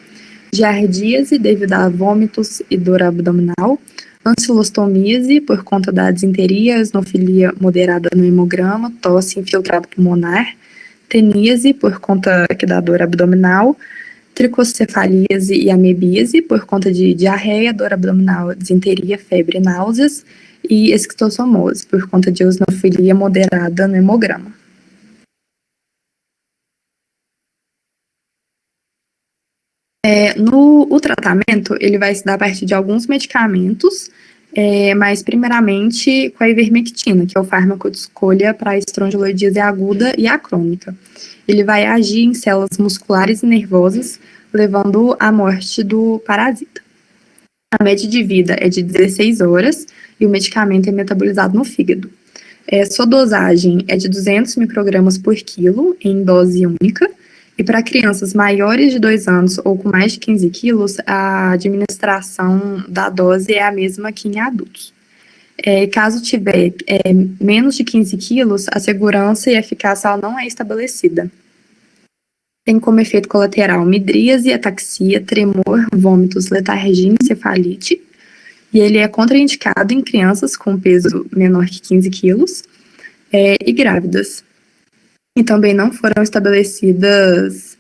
giardíase, devido a vômitos e dor abdominal, ancilostomíase, por conta da disenteria, eosinofilia moderada no hemograma, tosse, infiltrado pulmonar, teníase, por conta da dor abdominal, tricocefalíase e amebíase, por conta de diarreia, dor abdominal, disenteria, febre e náuseas, e esquistossomose, por conta de eosinofilia moderada no hemograma. O tratamento, ele vai se dar a partir de alguns medicamentos, mas primeiramente com a ivermectina, que é o fármaco de escolha para a estrongiloidíase aguda e a crônica. Ele vai agir em células musculares e nervosas, levando à morte do parasita. A média de vida é de 16 horas e o medicamento é metabolizado no fígado. Sua dosagem é de 200 microgramas por quilo, em dose única, e para crianças maiores de 2 anos ou com mais de 15 quilos, a administração da dose é a mesma que em adultos. Caso tiver menos de 15 quilos, a segurança e eficácia não é estabelecida. Tem como efeito colateral midríase, ataxia, tremor, vômitos, letargia e encefalite. E ele é contraindicado em crianças com peso menor que 15 quilos e grávidas. E também não foram estabelecidas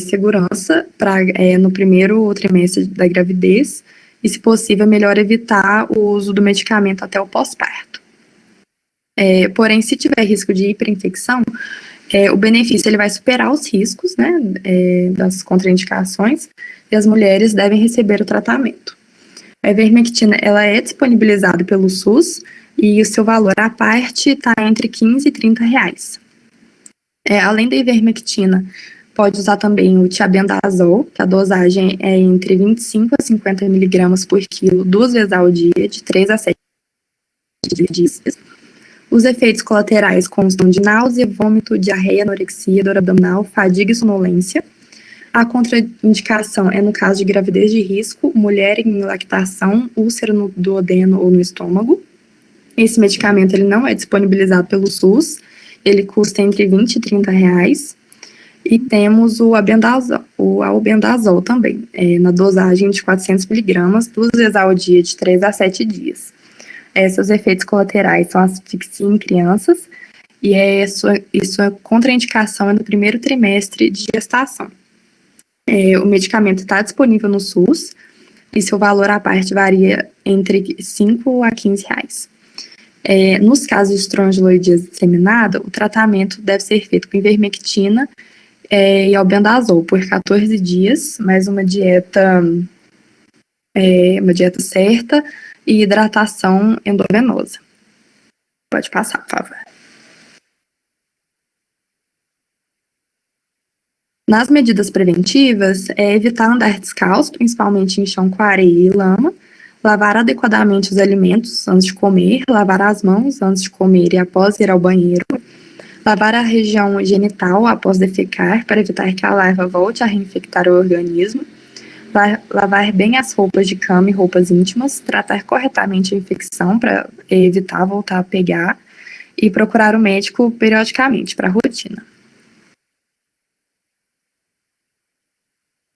segurança no primeiro trimestre da gravidez. E, se possível, é melhor evitar o uso do medicamento até o pós-parto. Porém, se tiver risco de hiperinfecção, o benefício ele vai superar os riscos, né, das contraindicações, e as mulheres devem receber o tratamento. A ivermectina ela é disponibilizada pelo SUS e o seu valor à parte está entre R$15 e R$30. Além da ivermectina, pode usar também o tiabendazol, que a dosagem é entre 25 a 50 miligramas por quilo, 2 vezes ao dia, de 3 a 7 dias. Os efeitos colaterais constam de náusea, vômito, diarreia, anorexia, dor abdominal, fadiga e sonolência. A contraindicação é no caso de gravidez de risco, mulher em lactação, úlcera no duodeno ou no estômago. Esse medicamento ele não é disponibilizado pelo SUS, ele custa entre R$20 e R$30. E temos o albendazol também, na dosagem de 400 miligramas, 2 vezes ao dia, de 3 a 7 dias. Seus efeitos colaterais são asfixia em crianças e sua contraindicação é no primeiro trimestre de gestação. O medicamento está disponível no SUS e seu valor à parte varia entre R$5 a R$15. Nos casos de estrongiloidíase disseminada, o tratamento deve ser feito com ivermectina e albendazol por 14 dias, mais uma dieta certa e hidratação endovenosa. Pode passar, por favor. Nas medidas preventivas, é evitar andar descalço, principalmente em chão com areia e lama, lavar adequadamente os alimentos antes de comer, lavar as mãos antes de comer e após ir ao banheiro, lavar a região genital após defecar para evitar que a larva volte a reinfectar o organismo, lavar bem as roupas de cama e roupas íntimas, tratar corretamente a infecção para evitar voltar a pegar e procurar o médico periodicamente para a rotina.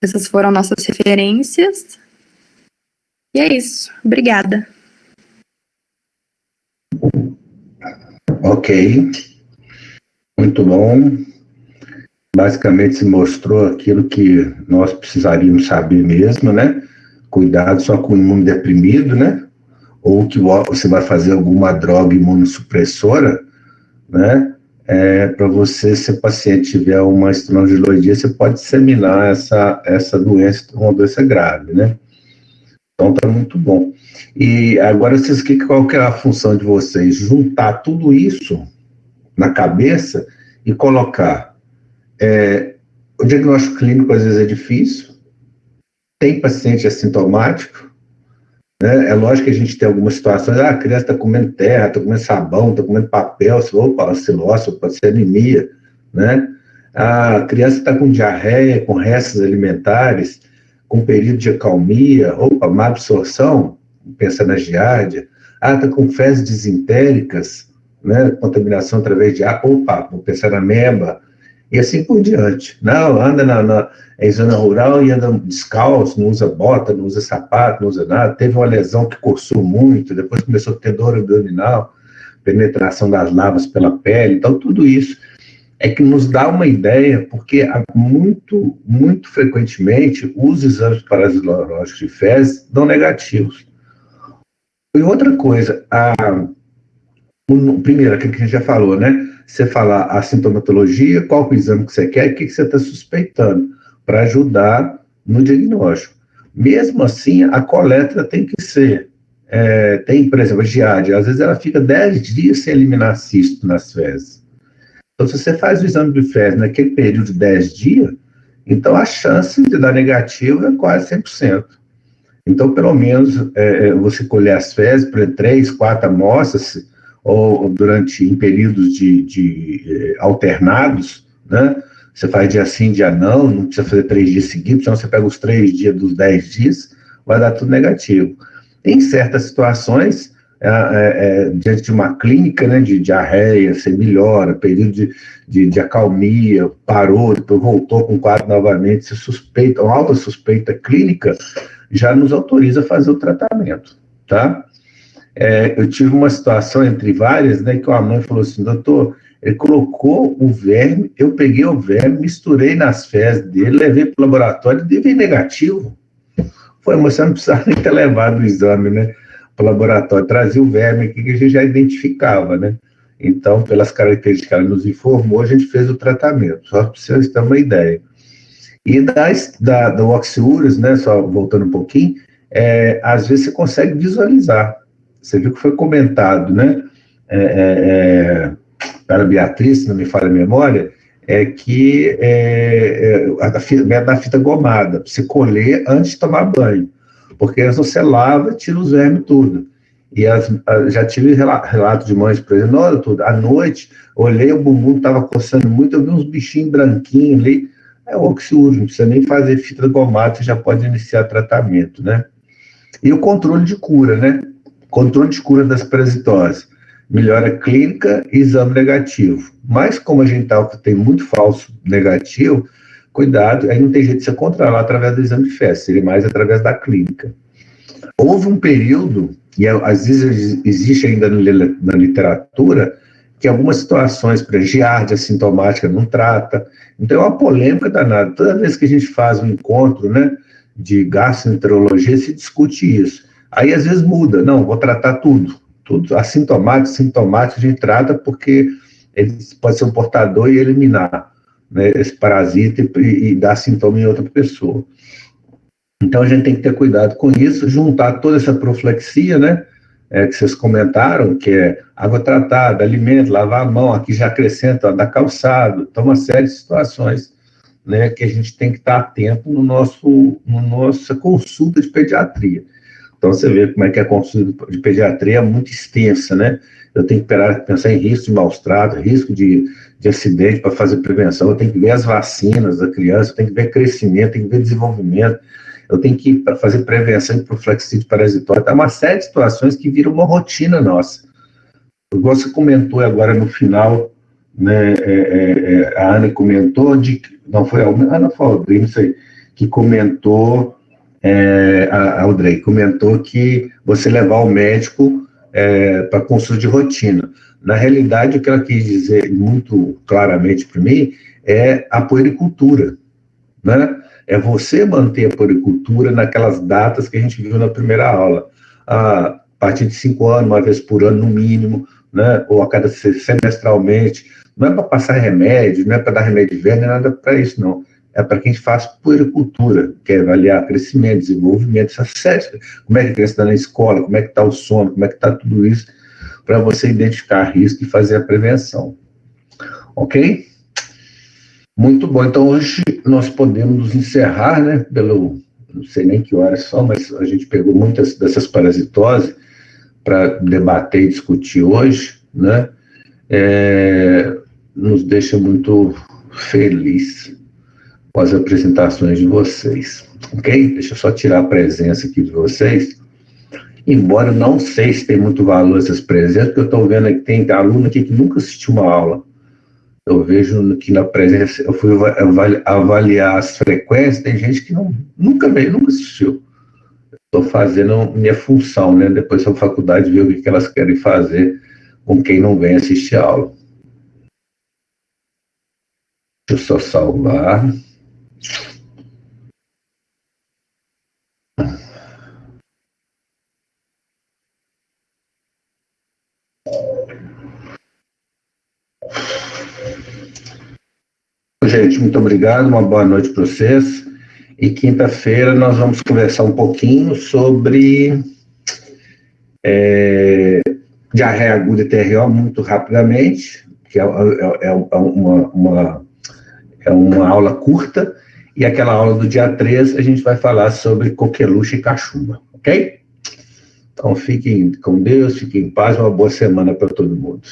Essas foram nossas referências. E é isso. Obrigada. Ok. Muito bom. Basicamente se mostrou aquilo que nós precisaríamos saber mesmo, né? Cuidado só com o imunodeprimido, né? Ou que você vai fazer alguma droga imunossupressora, né? Para você, se o paciente tiver uma estrongiloidia, você pode disseminar essa doença, uma doença grave, né? Então tá muito bom. E agora, qual que é a função de vocês? Juntar tudo isso na cabeça e colocar. O diagnóstico clínico às vezes é difícil, tem paciente assintomático, né? É lógico que a gente tem algumas situações, a criança está comendo terra, está comendo sabão, está comendo papel, opa, acelose, pode ser anemia, né? A criança está com diarreia, com restos alimentares, com período de acalmia, opa, má absorção, pensa na giardia, está com fezes disentéricas, né? Contaminação através de ar, opa, vou pensar na meba, e assim por diante. Não, anda em zona rural e anda descalço, não usa bota, não usa sapato, não usa nada, teve uma lesão que coçou muito, depois começou a ter dor abdominal, penetração das lavas pela pele, então tudo isso é que nos dá uma ideia, porque muito, muito frequentemente os exames parasitológicos de fezes dão negativos. E outra coisa, primeiro, aquilo que a gente já falou, né? Você falar a sintomatologia, qual é o exame que você quer e o que você está suspeitando, para ajudar no diagnóstico. Mesmo assim, a coleta tem que ser, por exemplo, a giardia, às vezes ela fica 10 dias sem eliminar cisto nas fezes. Então, se você faz o exame de fezes naquele período de 10 dias, então a chance de dar negativo é quase 100%. Então, pelo menos, você colher as fezes para 3, 4 amostras, ou em períodos de alternados, né? Você faz dia sim, dia não precisa fazer 3 dias seguidos, senão você pega os 3 dias dos 10 dias, vai dar tudo negativo. Em certas situações, diante de uma clínica, né, de diarreia, você melhora, período de acalmia, parou, depois voltou com o quadro novamente, se suspeita, uma alta suspeita clínica, já nos autoriza a fazer o tratamento, tá? Eu tive uma situação entre várias, né, que a mãe falou assim, doutor, ele colocou o verme, eu peguei o verme, misturei nas fezes dele, levei para o laboratório e dei negativo. Foi, mas você não precisava nem ter levado o exame, né, para o laboratório, trazia o verme aqui que a gente já identificava, né. Então, pelas características que ela nos informou, a gente fez o tratamento, só para vocês terem uma ideia. E do oxiúris, né, só voltando um pouquinho, às vezes você consegue visualizar. Você viu que foi comentado, né, para a Beatriz, se não me falha a memória, que da fita gomada, para você colher antes de tomar banho, porque você lava e tira os vermes tudo. E já tive relato de mães, por exemplo, olha tudo, à noite, olhei o bumbum, estava coçando muito, eu vi uns bichinhos branquinhos ali, o oxiúris, não precisa nem fazer fita gomada, você já pode iniciar tratamento, né? E o controle de cura, né? Controle de cura das parasitoses, melhora clínica e exame negativo. Mas como a gente tem muito falso negativo, cuidado, aí não tem jeito de você controlar através do exame de fezes, seria mais através da clínica. Houve um período, e às vezes existe ainda na literatura, que algumas situações, para giardia sintomática não trata, então é uma polêmica danada. Toda vez que a gente faz um encontro, né, de gastroenterologia, se discute isso. Aí, às vezes, muda. Não, vou tratar tudo. Assintomático, sintomático, a gente trata porque ele pode ser um portador e eliminar, né, esse parasita e dar sintoma em outra pessoa. Então, a gente tem que ter cuidado com isso, juntar toda essa profilaxia, né, que vocês comentaram, que é água tratada, alimento, lavar a mão, aqui já acrescenta, andar calçado, então uma série de situações né, que a gente tem que estar atento no nossa consulta de pediatria. Então, você vê como é que a consulta de pediatria é muito extensa, né? Eu tenho que pensar em risco de maus tratos, risco de acidente para fazer prevenção, eu tenho que ver as vacinas da criança, eu tenho que ver crescimento, tenho que ver desenvolvimento, eu tenho que ir para fazer prevenção de profilaxia parasitória. Tá uma série de situações que viram uma rotina nossa. Igual você comentou agora no final, né, a Ana comentou, não foi a Ana, foi a Audrey, não sei, que comentou, a Audrey comentou que você levar o médico para consulta de rotina. Na realidade, o que ela quis dizer muito claramente para mim é a puericultura, né? É você manter a puericultura naquelas datas que a gente viu na primeira aula. A partir de 5 anos, uma vez por ano, no mínimo, né? Ou a cada semestralmente. Não é para passar remédio, não é para dar remédio velho, não é nada para isso, não. É para que a gente faça puericultura, que é avaliar crescimento, desenvolvimento, como é que a criança está na escola, como é que está o sono, como é que está tudo isso, para você identificar risco e fazer a prevenção. Ok? Muito bom. Então, hoje nós podemos encerrar, né, não sei nem que horas são, mas a gente pegou muitas dessas parasitoses para debater e discutir hoje, né? Nos deixa muito feliz com as apresentações de vocês, ok? Deixa eu só tirar a presença aqui de vocês, embora eu não sei se tem muito valor essas presenças, porque eu estou vendo que tem aluno aqui que nunca assistiu uma aula. Eu vejo que na presença, eu fui avaliar as frequências, tem gente que nunca veio, nunca assistiu. Estou fazendo minha função, né? Depois da faculdade, ver o que elas querem fazer com quem não vem assistir a aula. Deixa eu só salvar. Gente, muito obrigado, uma boa noite para vocês. E quinta-feira nós vamos conversar um pouquinho sobre diarreia aguda e TRO muito rapidamente, que é uma aula curta, e aquela aula do dia 3 a gente vai falar sobre coqueluche e cachumba, ok? Então fiquem com Deus, fiquem em paz, uma boa semana para todo mundo.